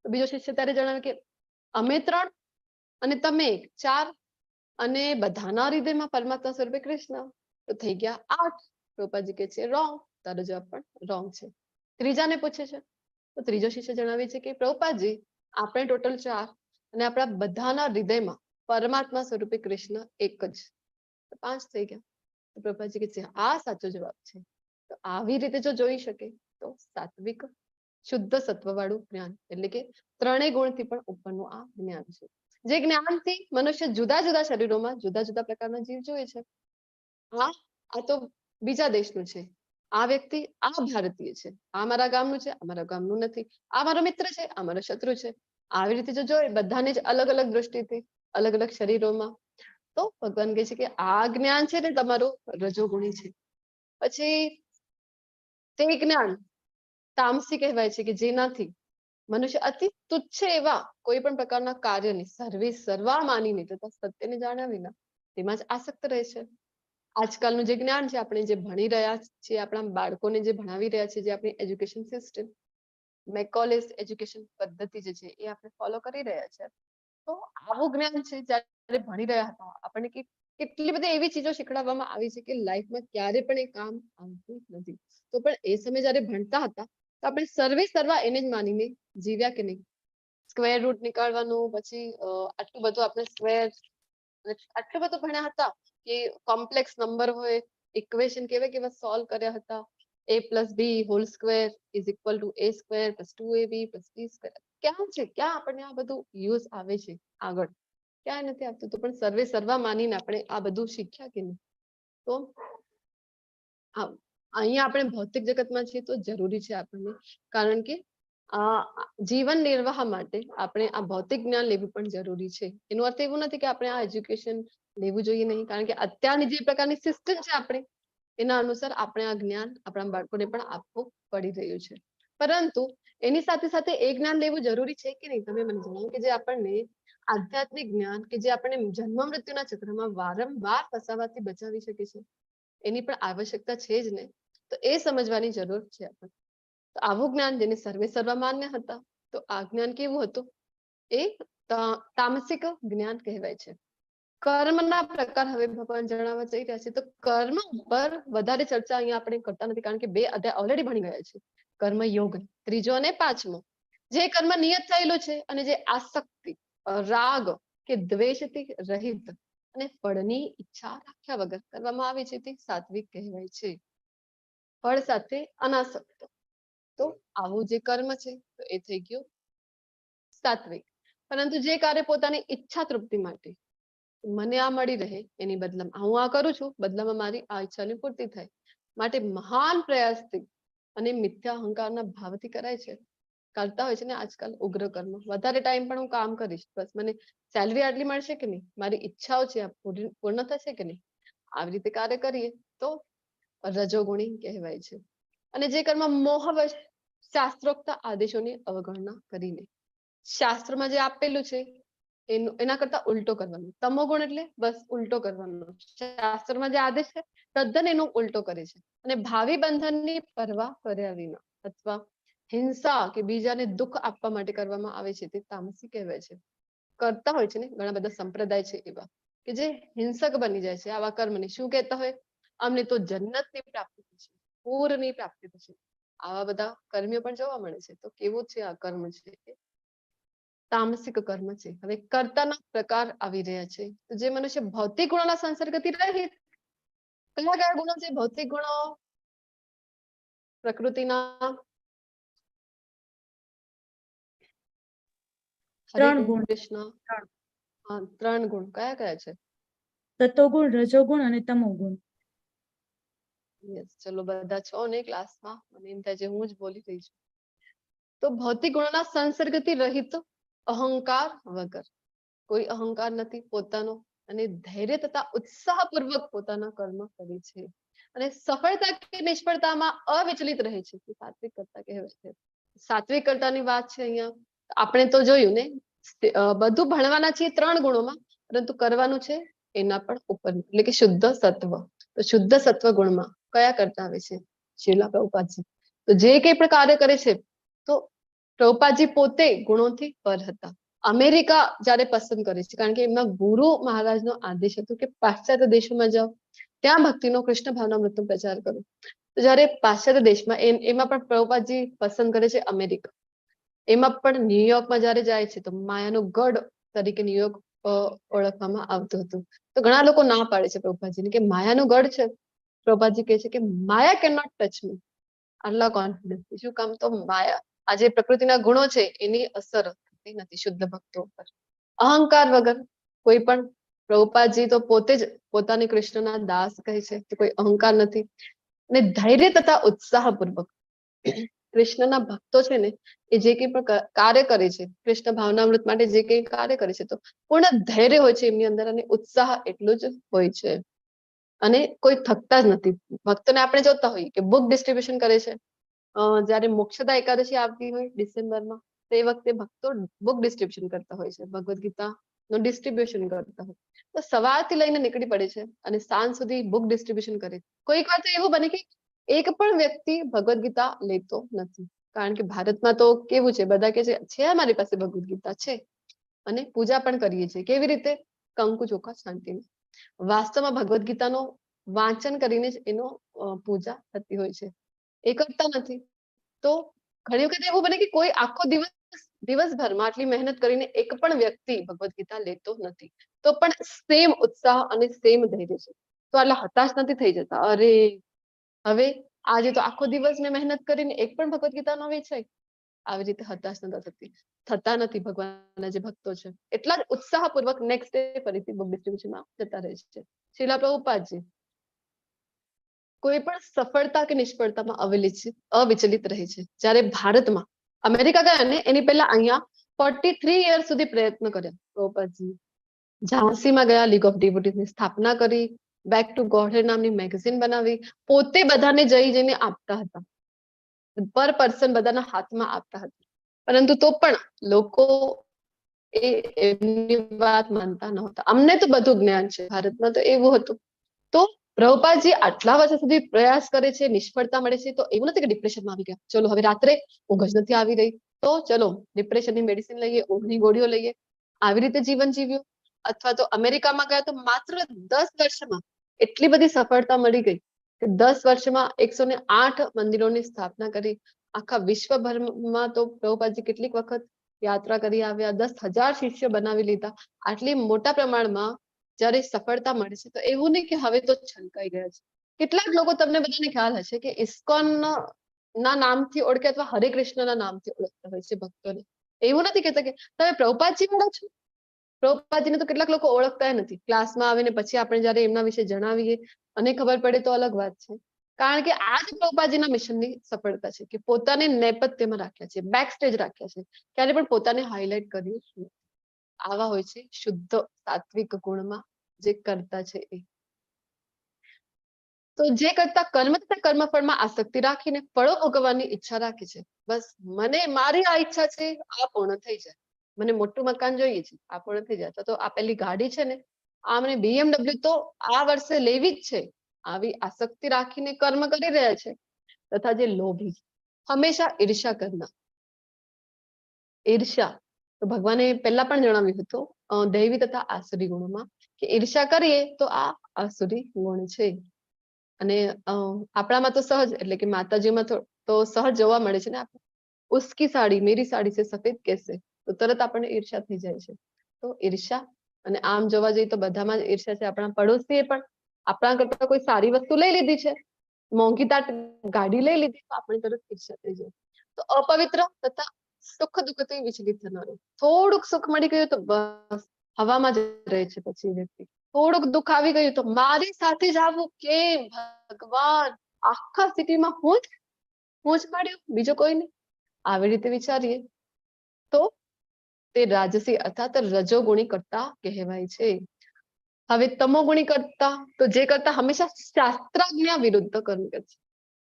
તો બીજો શિષ્ય ત્યારે જણાવે કે અમે 3 અને તમે 1, 4 અને બધાના હૃદયમાં પરમાત્મા સ્વરૂપે કૃષ્ણ, તો થઈ ગયા 8. પ્રભુપાદજી કહે છે રોંગ, તારો જવાબ પણ રોંગ છે. ત્રીજાને પૂછે છે તો ત્રીજો શિષ્ય જણાવે છે કે પ્રભુપાદજી આપણે ટોટલ 4 અને આપણા બધાના હૃદયમાં પરમાત્મા સ્વરૂપે કૃષ્ણ એક જ, 5 થઈ ગયા. તો પ્રભુપાદજી કહે છે આ સાચો જવાબ છે. તો આવી રીતે જો જોઈ શકે તો સાત્વિક શુદ્ધ સત્વવાળું જ્ઞાન એટલે કે 3 ગુણથી પણ ઉપરનું આ જ્ઞાન છે. જે જ્ઞાનથી મનુષ્ય જુદા જુદા શરીરોમાં જુદા જુદા પ્રકારના જીવ જોવે છે. આ તો બીજા દેશનું છે, આ વ્યક્તિ આ ભારતીય છે, આ મારા ગામનું છે, આ મારા ગામનું નથી, આ મારો મિત્ર છે, આ મારો શત્રુ છે. આવી રીતે જો જોઈએ બધાને જ અલગ અલગ દ્રષ્ટિથી અલગ અલગ શરીરોમાં, તો ભગવાન કહે છે કે આ જ્ઞાન છે ને તમારું રજોગુણી છે. પછી તે જ્ઞાન તામસી કહેવાય છે કે જેનાથી મનુષ્ય અતિ તુચ્છ એવા કોઈ પણ પ્રકારના કાર્યને સર્વા માનીને તથા સત્યને જાણ્યા વિના તેમાં જ આસક્ત રહે છે. આજકાલનું જે જ્ઞાન છે આપણે જે ભણી રહ્યા છીએ, આપણા બાળકોને જે ભણાવી રહ્યા છીએ, જે આપણી એજ્યુકેશન સિસ્ટમ મેકોલેસ એજ્યુકેશન પદ્ધતિ જે છે એ આપણે ફોલો કરી રહ્યા છે. તો આવું જ્ઞાન છે જ્યારે ભણી રહ્યા હતા આપણને કેટલી બધી એવી ચીજો શીખવાડવામાં આવી છે કે લાઈફમાં ક્યારે પણ એ કામ આવતું નથી. તો પણ એ સમય જ્યારે ભણતા હતા તો આપણે સર્વા એને જ માનીને જીવ્યા કે નહીં? સ્ક્વેર રૂટ નીકાળવાનું, પછી આટલું બધું આપણે સ્ક્વેર આટલું બધું ભણ્યા હતા કે કોમ્પ્લેક્સ નંબર હોય ઇક્વેશન કેવા સોલ્વ કર્યા હતા. a+b² = a² + 2ab + b². ક્યાં છે, ક્યાં આપણને આ બધું યુઝ આવે છે આગળ? ક્યાંય નથી આવતું. તો પણ સર્વા માનીને આપણે આ બધું શીખ્યા કે નહીં? તો અહીંયા આપણે ભૌતિક જગતમાં છીએ તો જરૂરી છે આપણને, કારણ કે જીવન નિર્વાહ માટે આપણે આ ભૌતિક જ્ઞાન લેવું પણ જરૂરી છે. એનો અર્થ એવું નથી કે આપણે આ એજ્યુકેશન લેવું જોઈએ નહીં, કારણ કે અત્યારની જે પ્રકારની સિસ્ટમ છે આપણે એના અનુસાર આપણે આ જ્ઞાન આપણા બાળકોને પણ આપવું પડી રહ્યું છે. પરંતુ એની સાથે સાથે એ જ્ઞાન લેવું જરૂરી છે કે નહીં તમે મને જણાવો, કે જે આપણને આધ્યાત્મિક જ્ઞાન કે જે આપણને જન્મ મૃત્યુના ચક્રમાં વારંવાર ફસાવાથી બચાવી શકે છે, એની પણ આવશ્યકતા છે જ ને. તો એ સમજવાની જરૂર છે આપણને. તો આવું જ્ઞાન જેને સર્વા માન્ય હતા, તો આ જ્ઞાન કેવું હતું? એ તામસિક જ્ઞાન કહેવાય છે. કર્મના પ્રકાર હવે ભગવાન જણાવવા જઈ રહ્યા છે. તો કર્મ ઉપર વધારે ચર્ચા અહીંયા આપણે કરતા નથી, કારણ કે 2 અધ્યાય ઓલરેડી ભણી ગયા છે. કર્મ યોગ 3 અને 5મો જે કર્મ નિયત થયેલું છે અને જે આસક્તિ રાગ કે દ્વેષથી રહિત અને ફળની ઈચ્છા રાખ્યા વગર કરવામાં આવે છે તે સાત્વિક કહેવાય છે. ફળ સાથે અનાસક્ત. તો આવું જે કર્મ છે તો એ થઈ ગયું સાત્વિક. પરંતુ જે કાર્ય પોતાની ઈચ્છા તૃપ્તિ માટે મને આ મળી રહે એની બદલામાં હું આ કરું છું, બદલામાં મારી આ ઈચ્છાની પૂર્તિ થાય માટે મહાન પ્રયાસથી અને મિથ્યા અહંકારના ભાવથી કરાય છે. કરતા હોય છે ને આજકાલ ઉગ્ર કર્મ, વધારે ટાઈમ પણ હું કામ કરીશ, બસ મને સેલરી આટલી મળશે કે નહીં, મારી ઈચ્છાઓ છે આ પૂર્ણ થશે કે નહીં, આવી રીતે કાર્ય કરીએ તો રજોગુણી કહેવાય છે. અને જે કર્મ મોહવશ શાસ્ત્રોક્ત આદેશોની અવગણના કરીને શાસ્ત્રમાં જે આપેલું છે એના કરતા ઉલટો કરવાનો. તમોગુણ એટલે બસ ઉલટો કરવાનો. શાસ્ત્રમાં જે આદેશ છે તદ્દન એનો ઉલટો કરે છે અને ભાવિ બંધનની પરવા કર્યા વિના અથવા હિંસા કે બીજાને દુઃખ આપવા માટે કરવામાં આવે છે તે તામસી કહેવાય છે. કરતા હોય છે ને ઘણા બધા સંપ્રદાય છે એવા કે જે હિંસક બની જાય છે આવા કર્મને. શું કહેતા હોય, અમને તો જન્નતની પ્રાપ્તિ થશે, પૂરની પ્રાપ્તિ થશે. આવા બધા કર્મીઓ પણ જોવા મળે છે. તો કેવું છે આ કર્મ છે, તામસિક કર્મ છે. હવે કર્તાના પ્રકાર આવી રહ્યા છે. તો જે મનુષ્ય ભૌતિક ગુણોના સંસર્ગથી રહિત, કયા કયા ગુણો છે ભૌતિક ગુણો પ્રકૃતિના? હરે ત્રણ ગુણ. કૃષ્ણ. હા, 3 ગુણ કયા કયા છે? સતોગુણ, રજોગુણ અને તમોગુણ. યસ, ચલો બધા છો ને ક્લાસમાં, મને એમ થાય છે હું જ બોલી રહી છું. તો ભૌતિક ગુણોના સંસર્ગથી રહિત, અહંકાર વગર, કોઈ અહંકાર નથી પોતાનો, અને ધૈર્ય તથા ઉત્સાહપૂર્વક પોતાના કર્મ કરે છે અને સફળતા કે નિષ્ફળતામાં અવિચલિત રહે છે તે સાત્વિક કર્તા કહેવાય છે. સાત્વિક કર્તાની વાત છે અહીંયા. આપણે તો જોયું ને બધું ભણવાના છીએ 3 ગુણોમાં, પરંતુ કરવાનું છે એના પણ ઉપર, એટલે કે શુદ્ધ સત્વ. તો શુદ્ધ સત્વ ગુણમાં કયા કરતા આવે છે? શીલા પ્રભુપાદજી. તો જે કઈ પણ કાર્ય કરે છે તો પ્રભુપાદજી પોતે ગુણોથી પર હતા. અમેરિકા જયારે પસંદ કરે છે, કારણ કે એમના ગુરુ મહારાજનો આદેશ હતો કે પાશ્ચાત્ય દેશોમાં જાઓ, ત્યાં ભક્તિનો કૃષ્ણ ભાવનામૃતનો પ્રચાર કરો. તો જયારે પાશ્ચાત્ય દેશમાં એમાં પણ પ્રભુપાદજી પસંદ કરે છે અમેરિકા. એમાં પણ ન્યુયોર્કમાં જયારે જાય છે તો માયાનો ગઢ તરીકે ન્યુયોર્ક ઓળખવામાં આવતું હતું. તો ઘણા લોકો ના પાડે છે પ્રભુપાદજીને કે માયાનો ગઢ છે. પ્રભુપાદજી કહે છે કે માયા કેન નોટ ટચ મી. આટલા કોન્ફિડન્સ. શું કામ? તો માયા, આ જે પ્રકૃતિના ગુણો છે એની અસર થતી નથી શુદ્ધ ભક્તો પર. અહંકાર વગર કોઈ પણ, પ્રભુપાદજી તો પોતે જ પોતાને કૃષ્ણના દાસ કહે છે કે કોઈ અહંકાર નથી. અને ધૈર્ય તથા ઉત્સાહપૂર્વક કૃષ્ણના ભક્તો છે ને એ જે કંઈ પણ કાર્ય કરે છે, કૃષ્ણ ભાવનામૃત માટે જે કંઈ કાર્ય કરે છે, તો પૂર્ણ ધૈર્ય હોય છે એમની અંદર અને ઉત્સાહ એટલો જ હોય છે. અને કોઈ થકતા જ નથી. ભક્તોને આપણે જોતા હોઈએ કે બુક ડિસ્ટ્રીબ્યુશન કરે છે. જયારે મોક્ષદા એકાદશી આવતી હોય ડિસેમ્બરમાં, તો એ વખતે ભક્તો બુક ડિસ્ટ્રીબ્યુશન કરતા હોય છે, ભગવદ ગીતા નું ડિસ્ટ્રીબ્યુશન કરતા હોય. તો સવારથી લઈને નીકળી પડે છે અને સાંજ સુધી બુક ડિસ્ટ્રીબ્યુશન કરે. કોઈક વાર તો એવું બને કે એક પણ વ્યક્તિ ભગવદ ગીતા લેતો નથી. કારણ કે ભારતમાં તો કેવું છે, બધા કે છે અમારી પાસે ભગવદ ગીતા છે અને પૂજા પણ કરીએ છીએ. કેવી રીતે? કંકુ ચોખા શાંતિની. વાસ્તવમાં ભગવદ ગીતાનો વાંચન કરીને જ એનો પૂજા થતી હોય છે, એ કરતા નથી. તો ઘણી વખત એવું બને કે કોઈ આખો દિવસભરમાં આટલી મહેનત કરીને એક પણ વ્યક્તિ ભગવદ ગીતા લેતો નથી, તો પણ સેમ ઉત્સાહ અને સેમ ધૈર્ય છે. તો આટલા હતાશ નથી થઈ જતા, અરે હવે આજે તો આખો દિવસ મેં મહેનત કરીને એક પણ ભગવદ ગીતા ન વેચાય, આવી રીતે હતાશ થતા નથી. ભગવાનના જે ભક્તો છે એટલા જ ઉત્સાહપૂર્વક નેક્સ્ટ ડે ફરીથી બુક ડિસ્ટ્રીબ્યુશનમાં જતા રહે છે. શીલા પ્રભુપાદજી કોઈ પણ સફળતા કે નિષ્ફળતામાં અવિચલિત રહે છે. જ્યારે ભારતમાં અમેરિકા ગયા ને એની પહેલા અહીંયા 43 યર સુધી પ્રયત્ન કર્યા પ્રભુપાદજી. ઝાંસીમાં ગયા, લીગ ઓફ ડિવોટીઝની સ્થાપના કરી, બેક ટુ ગોડહેડ નામની મેગઝીન બનાવી, પોતે બધાને જઈને આપતા હતા, પર પર્સન બધાના હાથમાં આપતા હતા. પરંતુ તો પણ લોકો એમની વાત માનતા નહોતા. અમને તો બધું જ્ઞાન છે, ભારતમાં તો એવું હતું. તો પ્રભુપાદજી આટલા વર્ષ સુધી પ્રયાસ કરે છે, નિષ્ફળતા મળે છે, તો એવું નથી કે ડિપ્રેશનમાં આવી ગયા, ચલો હવે રાત્રે ઊંઘ જ નથી આવી રહી તો ચલો ડિપ્રેશનની મેડિસિન લઈએ, ઊંઘની ગોળીઓ લઈએ, આવી રીતે જીવન જીવ્યું. અથવા તો અમેરિકામાં ગયા તો માત્ર 10 વર્ષમાં એટલી બધી સફળતા મળી ગઈ કે 10 વર્ષમાં 108 મંદિરોની સ્થાપના કરી. આખા વિશ્વભરમાં તો પ્રભુપાદજી કેટલીક વખત યાત્રા કરી આવ્યા, 10,000 શિષ્ય બનાવી લીધા. આટલી મોટા પ્રમાણમાં જ્યારે સફળતા મળે છે તો એવું નહીં કે હવે તો છલકાઈ ગયા છે. કેટલાક લોકો, તમને બધાને ખ્યાલ હશે કે ઇસ્કોન ના નામથી ઓળખે અથવા હરે કૃષ્ણના નામથી ઓળખતા હોય છે ભક્તોને. એવું નથી કહેતા કે તમે પ્રભુપાદજી વાળા છો. પ્રભુપાદજીને તો કેટલાક લોકો ઓળખતા નથી. ક્લાસમાં આવીને પછી આપણે જ્યારે એમના વિશે જણાવીએ અને ખબર પડે તો અલગ વાત છે. કારણ કે આ જ પ્રભુપાદજીના મિશનની સફળતા છે કે પોતાને નેપથ્યમાં રાખ્યા છે, બેક સ્ટેજ રાખ્યા છે, ક્યારે પણ પોતાને હાઇલાઇટ કર્યું નથી. આવા હોય છે શુદ્ધ સાત્વિક ગુણમાં જે કરતા છે એ. તો જે કરતા કર્મ તથા કર્મફળમાં આસક્તિ રાખીને ફળો ભોગવવાની ઈચ્છા રાખે છે. બસ મને મારી આ ઈચ્છા છે, આ પૂર્ણ થઈ જાય. મને મોટું મકાન જોઈએ છે, આ પૂર્ણ થઈ જાય. તો આ પેલી ગાડી છે ને, આ મને BMW તો આ વર્ષે લેવી જ છે. આવી આસક્તિ રાખીને કર્મ કરી રહ્યા છે. તથા જે લોભી, હંમેશા ઈર્ષા કરનાર. ઈર્ષા તો ભગવાને પહેલા પણ જણાવ્યું હતું દૈવી તથા આસુરી ગુણોમાં કે ઈર્ષા કરીએ તો આ આસુરી ગુણ છે. અને આપણામાં તો સહજ, એટલે કે માતાજીમાં તો સહજ જોવા મળે છે ને. ઉસકી સાડી મેરી સાડી સે સફેદ કેસે, તો તરત આપણને ઈર્ષા થઈ જાય છે. તો ઈર્ષા, અને આમ જોવા જઈએ તો બધામાં જ ઈર્ષા છે. આપણા પડોશીએ પણ આપણા કરતા કોઈ સારી વસ્તુ લઈ લીધી છે, મોંઘી તાટ ગાડી લઈ લીધી, તો આપણે તરત ઈર્ષા થઈ જાય. તો અપવિત્ર તથા સુખ દુઃખથી વિચલિત થનારો. થોડુંક સુખ મળી ગયું તો બસ હવામાં જ રહે છે પછી વ્યક્તિ. થોડુંક દુઃખ આવી ગયું તો મારી સાથે જ આવું કેમ ભગવાન, આખા સિટીમાં હું જ મળ્યું, બીજો કોઈ નહીં. આવી રીતે વિચારીએ તો તે રાજસી અર્થાત રજોગુણી કરતા કહેવાય છે. હવે તમોગુણી કરતા, તો જે કરતા હંમેશા શાસ્ત્રાજ્ઞા વિરુદ્ધ કર્મ કરે છે.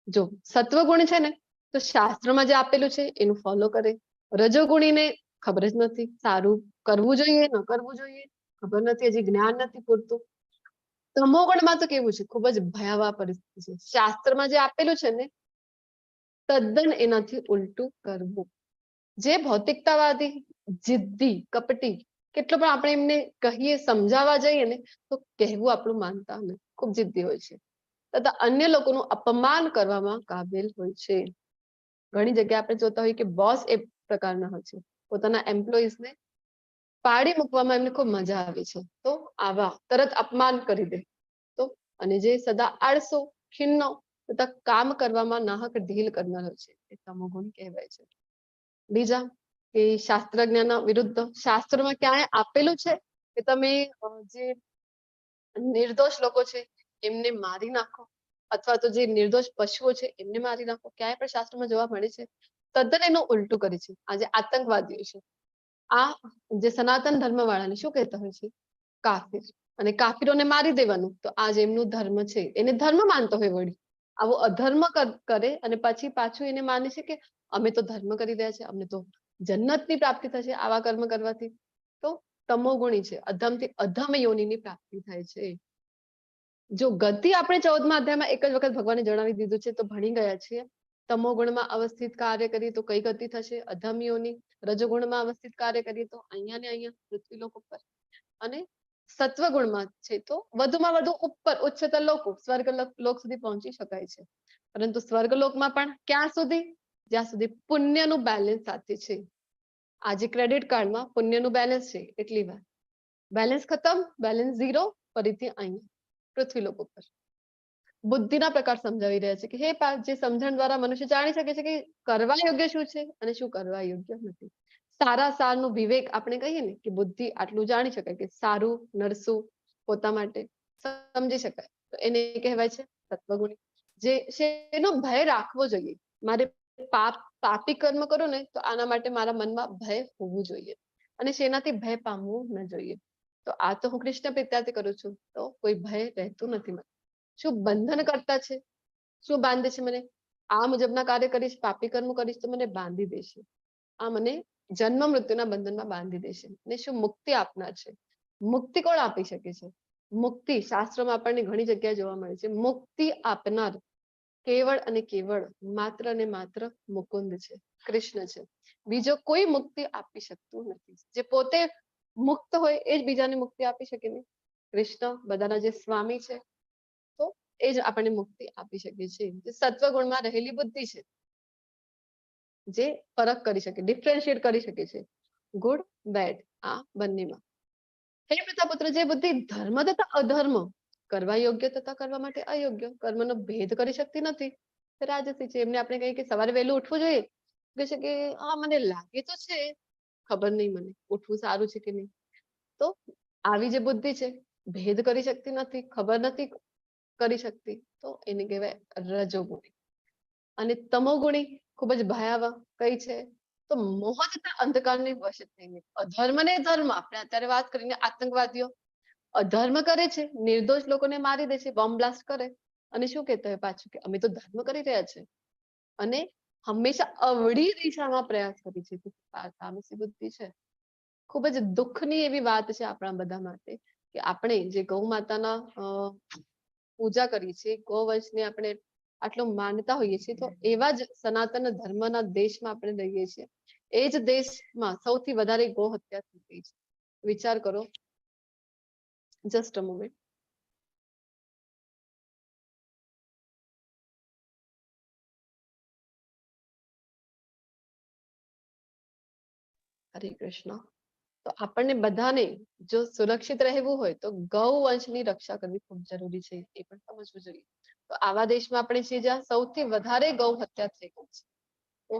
જો સત્વગુણ છે ને, તો શાસ્ત્રમાં જે આપેલું છે એનું ફોલો કરે. રજોગુણીને ખબર જ નથી સારું કરવું જોઈએ ન કરવું જોઈએ, ખબર નથી, હજી જ્ઞાન નથી પૂરતું. તમોગુણમાં તો કેવું છે, ખૂબ જ ભયાવહ પરિસ્થિતિ છે. શાસ્ત્રમાં જે આપેલું છે ને, તદ્દન એનાથી ઉલટું કરવું. જે ભૌતિકતાવાદી, જિદ્દી, કપટી, કેટલો પણ આપણે એમને કહીએ, સમજાવવા જઈએ ને, તો કહેવું આપણું માનતા નથી, ખૂબ જિદ્દી હોય છે. તથા અન્ય લોકોનું અપમાન કરવામાં કાબિલ હોય છે. ઘણી જગ્યાએ આપણે જોતા હોઈએ કે બોસ એ પ્રકારના હોય છે, પોતાના એમ્પ્લોઈઝને પાડી મૂકવામાં એમને ખૂબ મજા આવે છે. તો આવા તરત અપમાન કરી દે. તો અને જે સદા આળસો, ખિન્નો તથા કામ કરવામાં નાહક ઢીલ કરનાર હોય છે, એ તમોગુણ કહેવાય છે. બીજા કે શાસ્ત્રજ્ઞાના વિરુદ્ધ, શાસ્ત્રમાં ક્યાંય આપેલું છે કે તમે જે નિર્દોષ લોકો છે એમને મારી નાખો, અથવા તો જે નિર્દોષ પશુઓ છે એમને મારી નાખો, ક્યાંય પણ શાસ્ત્રમાં જોવા મળે છે? તદ્દન એનું ઉલટું કરે છે. આ જે આતંકવાદીઓ છે, આ જે સનાતન ધર્મ વાળાને શું કહેતા હોય છે? કાફિર. અને કાફિરોને મારી દેવાનું, તો આ જે એમનું ધર્મ છે એને ધર્મ માનતો હોય વળી, આવો અધર્મ કરે અને પછી પાછું એને માને છે કે અમે તો ધર્મ કરી રહ્યા છે, અમને તો જન્નતની પ્રાપ્તિ થશે આવા કર્મ કરવાથી. તો તમોગુણી છે, અધમથી અધમ યોનિની પ્રાપ્તિ થાય છે. જો ગતિ આપણે 14મા અધ્યાયમાં એક જ વખત ભગવાને જણાવી દીધું છે, તો ભણી ગયા છીએ. તમોગુણમાં અવસ્થિત કાર્ય કરીએ તો કઈ ગતિ થશે? અધમ યોની. રજોગુણમાં અવસ્થિત કાર્ય કરીએ તો અહીંયા ને અહીંયા પૃથ્વીલોક ઉપર. અને સત્વગુણમાં છે તો વધુમાં વધુ ઉપર ઉચ્ચતર લોકો, સ્વર્ગ લોક સુધી પહોંચી શકાય છે. પરંતુ સ્વર્ગલોકમાં પણ ક્યાં સુધી? જ્યાં સુધી પુણ્યનું બેલેન્સ સાથે છે. આજે ક્રેડિટ કાર્ડમાં પુણ્યનું બેલેન્સ છે એટલી વાર, બેલેન્સ ખતમ, બેલેન્સ 0, ફરીથી અહીં પૃથ્વીલોક ઉપર. બુદ્ધિના પ્રકાર સમજાવી રહ્યા છે કે હે પાર્થ, જે સમજણ દ્વારા મનુષ્ય જાણી શકે છે કે કરવા યોગ્ય શું છે અને શું કરવા યોગ્ય નથી. સારા સારનું વિવેક આપણે કહીએ ને કે બુદ્ધિ આટલું જાણી શકાય કે સારું નરસું પોતા માટે સમજી શકાય, તો એને કહેવાય છે સત્વગુણી. જે એનો ભય રાખવો જોઈએ. મારે પાપી કર્મ કરું ને તો આના માટે મારા મનમાં ભય હોવું જોઈએ, અને શેનાથી ભય પામવું ન જોઈએ. તો આ તો હું કૃષ્ણ પ્રીત્યાર્થી કરું છું, તો કોઈ ભય રહેતું નથી મને. શું બંધન કરતા છે? શું બાંધે છે મને? આ મુજબના કાર્ય કરીશ, પાપી કર્મ કરીશ તો મને બાંધી દેશે. આ મને જન્મ મૃત્યુના બંધનમાં બાંધી દેશે. ને શું મુક્તિ આપનાર છે? મુક્તિ કોણ આપી શકે છે? મુક્તિ શાસ્ત્રમાં આપણને ઘણી જગ્યાએ જોવા મળે છે. મુક્તિ આપનાર કેવળ અને કેવળ માત્ર ને માત્ર મુકુંદ છે, કૃષ્ણ છે. બીજો કોઈ મુક્તિ આપી શકતું નથી. જે પોતે મુક્ત હોય એ જ બીજાને મુક્તિ આપી શકે નહીં. કૃષ્ણ બધાના જે સ્વામી છે, તો એ જ આપણને મુક્તિ આપી શકે છે. જે સત્વગુણમાં રહેલી બુદ્ધિ છે, જે ફરક કરી શકે, ડિફરન્શિએટ કરી શકે છે ગુડ બેડ આ બંનેમાં. હે પ્રતાપુત્ર, જે બુદ્ધિ ધર્મ તથા અધર્મ, કરવા યોગ્ય તથા કરવા માટે અયોગ્ય, કર્મનો ભેદ કરી શકતી નથી, તે રાજસી છે. એમને આપણે કહીએ કે સવારે વહેલું ઉઠવું જોઈએ, કહે છે કે હા મને લાગે તો છે, ખબર નહીં મને ઉઠવું સારું છે કે નહીં. તો આવી જે બુદ્ધિ છે, ભેદ કરી શકતી નથી, ખબર નથી કરી શકતી, તો એને કહેવાય રજોગુણી. અને તમોગુણી ખૂબ જ ભયાવહ કઈ છે, તો મોહ તથા અંધકારને વશ થઈને અધર્મ ને ધર્મ, આપણે અત્યારે વાત કરીને આતંકવાદીઓ અધર્મ કરે છે, નિર્દોષ લોકોને મારી દે છે, બોમ્બ બ્લાસ્ટ કરે, અને શું કહેતા હોય પાછું કે અમે તો ધર્મ કરી રહ્યા છે, અને હંમેશા અવળી દિશામાં પ્રયાસ કરી છે. તામસી બુદ્ધિ છે. ખૂબ જ દુઃખની એવી વાત છે આપણા બધા માટે કે આપણે જે ગૌ માતાના પૂજા કરીએ છીએ, ગૌવંશને આપણે આટલો માનતા હોઈએ છીએ, તો એવા જ સનાતન ધર્મના દેશમાં આપણે રહીએ છીએ. એ જ દેશમાં સૌથી વધારે ગૌ હત્યા થઈ ગઈ છે. વિચાર કરો. Just a moment. હરે કૃષ્ણ. તો આપણને બધાને જો સુરક્ષિત રહેવું હોય તો ગૌ વંશની રક્ષા કરવી ખૂબ જરૂરી છે, એ પણ સમજવું જોઈએ. તો આવા દેશમાં આપણે છીએ જ્યાં સૌથી વધારે ગૌ હત્યા થઈ ગઈ છે. તો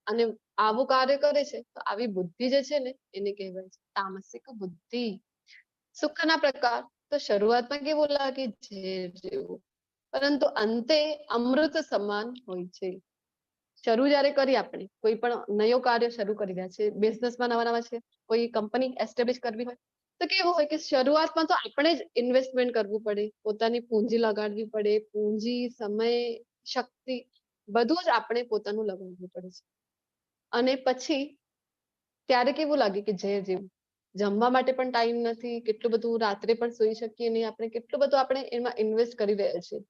અને આવું કાર્ય કરે છે, તો આવી બુદ્ધિ જે છે ને એને કહેવાય છે તામસિક બુદ્ધિ. સુખના પ્રકાર, તો શરૂઆતમાં કેવું લાગે ઝેર જેવું, પરંતુ અંતે અમૃત સમાન હોય છે. શરૂ જયારે કરી આપણે કોઈ પણ નયો કાર્ય શરૂ કરી રહ્યા છે, બિઝનેસમાં નવા નવા છે, કોઈ કંપની એસ્ટેબ્લિશ કરવી હોય, તો કેવું હોય કે શરૂઆતમાં તો આપણે જ ઇન્વેસ્ટમેન્ટ કરવું પડે, પોતાની પૂંજી લગાડવી પડે, પૂંજી, સમય, શક્તિ બધું જ આપણે પોતાનું લગાડવું પડે છે. અને પછી ત્યારે કેવું લાગે કે ઝેર જેવું, જમવા માટે પણ ટાઈમ નથી, કેટલું બધું રાત્રે પણ સુઈ શકીએ નહીં આપણે, કેટલું બધું આપણે એમાં ઇન્વેસ્ટ કરી રહ્યા છીએ.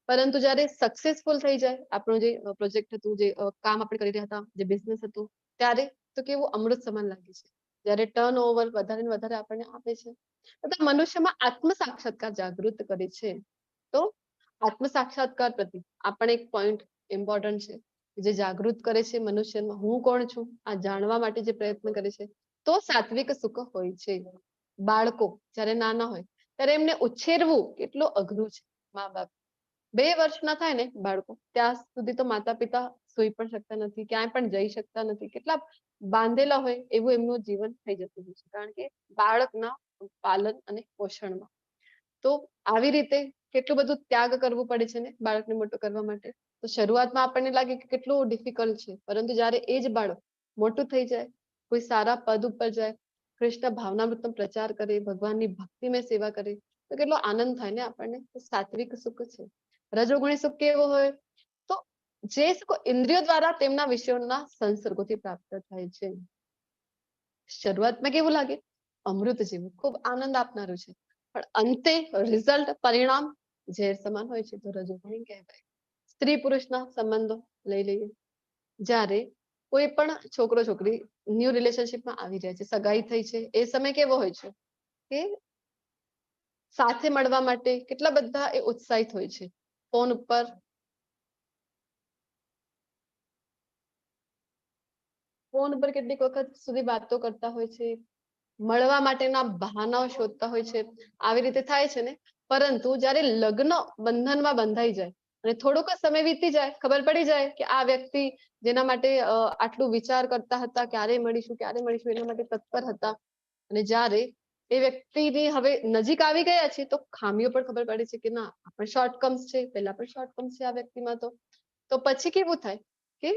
પરંતુ જયારે સક્સેસફુલ થઈ જાય આપણું જે પ્રોજેક્ટ હતું, જે કામ આપણે કરી રહ્યા હતા, જે બિઝનેસ હતું, ત્યારે તો કેવું અમૃત સમાન લાગે છે. જયારે ટર્ન ઓવર વધારે ને વધારે આપણને આપે છે, તો મનુષ્યમાં આત્મ સાક્ષાત્કાર જાગૃત કરે છે. તો આત્મ સાક્ષાત્કાર પ્રતિ આપણે એક પોઈન્ટ ઇમ્પોર્ટન્ટ છે, જે જાગૃત કરે છે મનુષ્યમાં હું કોણ છું આ જાણવા માટે જે પ્રયત્ન કરે છે, તો સાત્વિક સુખ હોય છે. બાળકો જયારે નાના હોય ત્યારે એમને ઉછેરવું કેટલું અઘરું છે. મા બાપ 2 વર્ષના થાય ને બાળકો, ત્યાં સુધી તો માતા પિતા સુઈ પણ શકતા નથી, ક્યાંય પણ જઈ શકતા નથી, કેટલા બાંધેલા હોય એવું એમનું જીવન થઈ જતું હોય છે, કારણ કે બાળકના પાલન અને પોષણમાં. તો આવી રીતે કેટલું બધું ત્યાગ કરવું પડે છે ને બાળકને મોટો કરવા માટે. તો શરૂઆતમાં આપણને લાગે કે કેટલું ડિફિકલ્ટ છે, પરંતુ જયારે એ જ બાળક મોટું થઈ જાય, કોઈ સારા પદ ઉપર જાય, કૃષ્ણ ભાવનામૃતનો પ્રચાર કરે, ભગવાનની ભક્તિમય સેવા કરે, તો કેટલો આનંદ થાય ને આપણને. સાત્વિક સુખ છે. રજોગુણી સુખ કેવો હોય, તો જે સુખ ઇન્દ્રિયો દ્વારા તેમના વિષયોના સંસર્ગોથી પ્રાપ્ત થાય છે. શરૂઆતમાં કેવું લાગે અમૃત જેવું, ખૂબ આનંદ આપનારું છે, પણ અંતે રિઝલ્ટ, પરિણામ ઝેર સમાન હોય છે, તો રજોગુણી કહેવાય. સ્ત્રી પુરુષના સંબંધો લઈ લઈએ. જ્યારે કોઈ પણ છોકરો છોકરી ન્યુ રિલેશનશિપમાં આવી જાય છે, સગાઈ થઈ છે, એ સમય કેવો હોય છે કે સાથે મળવા માટે કેટલા બધા એ ઉત્સાહિત હોય છે. ફોન ઉપર કેટલીક વખત સુધી વાતો કરતા હોય છે, મળવા માટેના બહાનાઓ શોધતા હોય છે. આવી રીતે થાય છે ને, પરંતુ જયારે લગ્ન બંધનમાં બંધાઈ જાય અને થોડોક જ સમય વીતી જાય, ખબર પડી જાય કે આ વ્યક્તિ જેના માટે આટલું વિચાર કરતા હતા, ક્યારે મળીશું એના માટે તત્પર હતા, અને જ્યારે એ વ્યક્તિની હવે નજીક આવી ગયા છે, તો ખામીઓ પણ ખબર પડે છે કે ના આ પણ શોર્ટકમ્સ છે, પહેલા પણ શોર્ટકમ્સ છે આ વ્યક્તિમાં. તો પછી કેવું થાય કે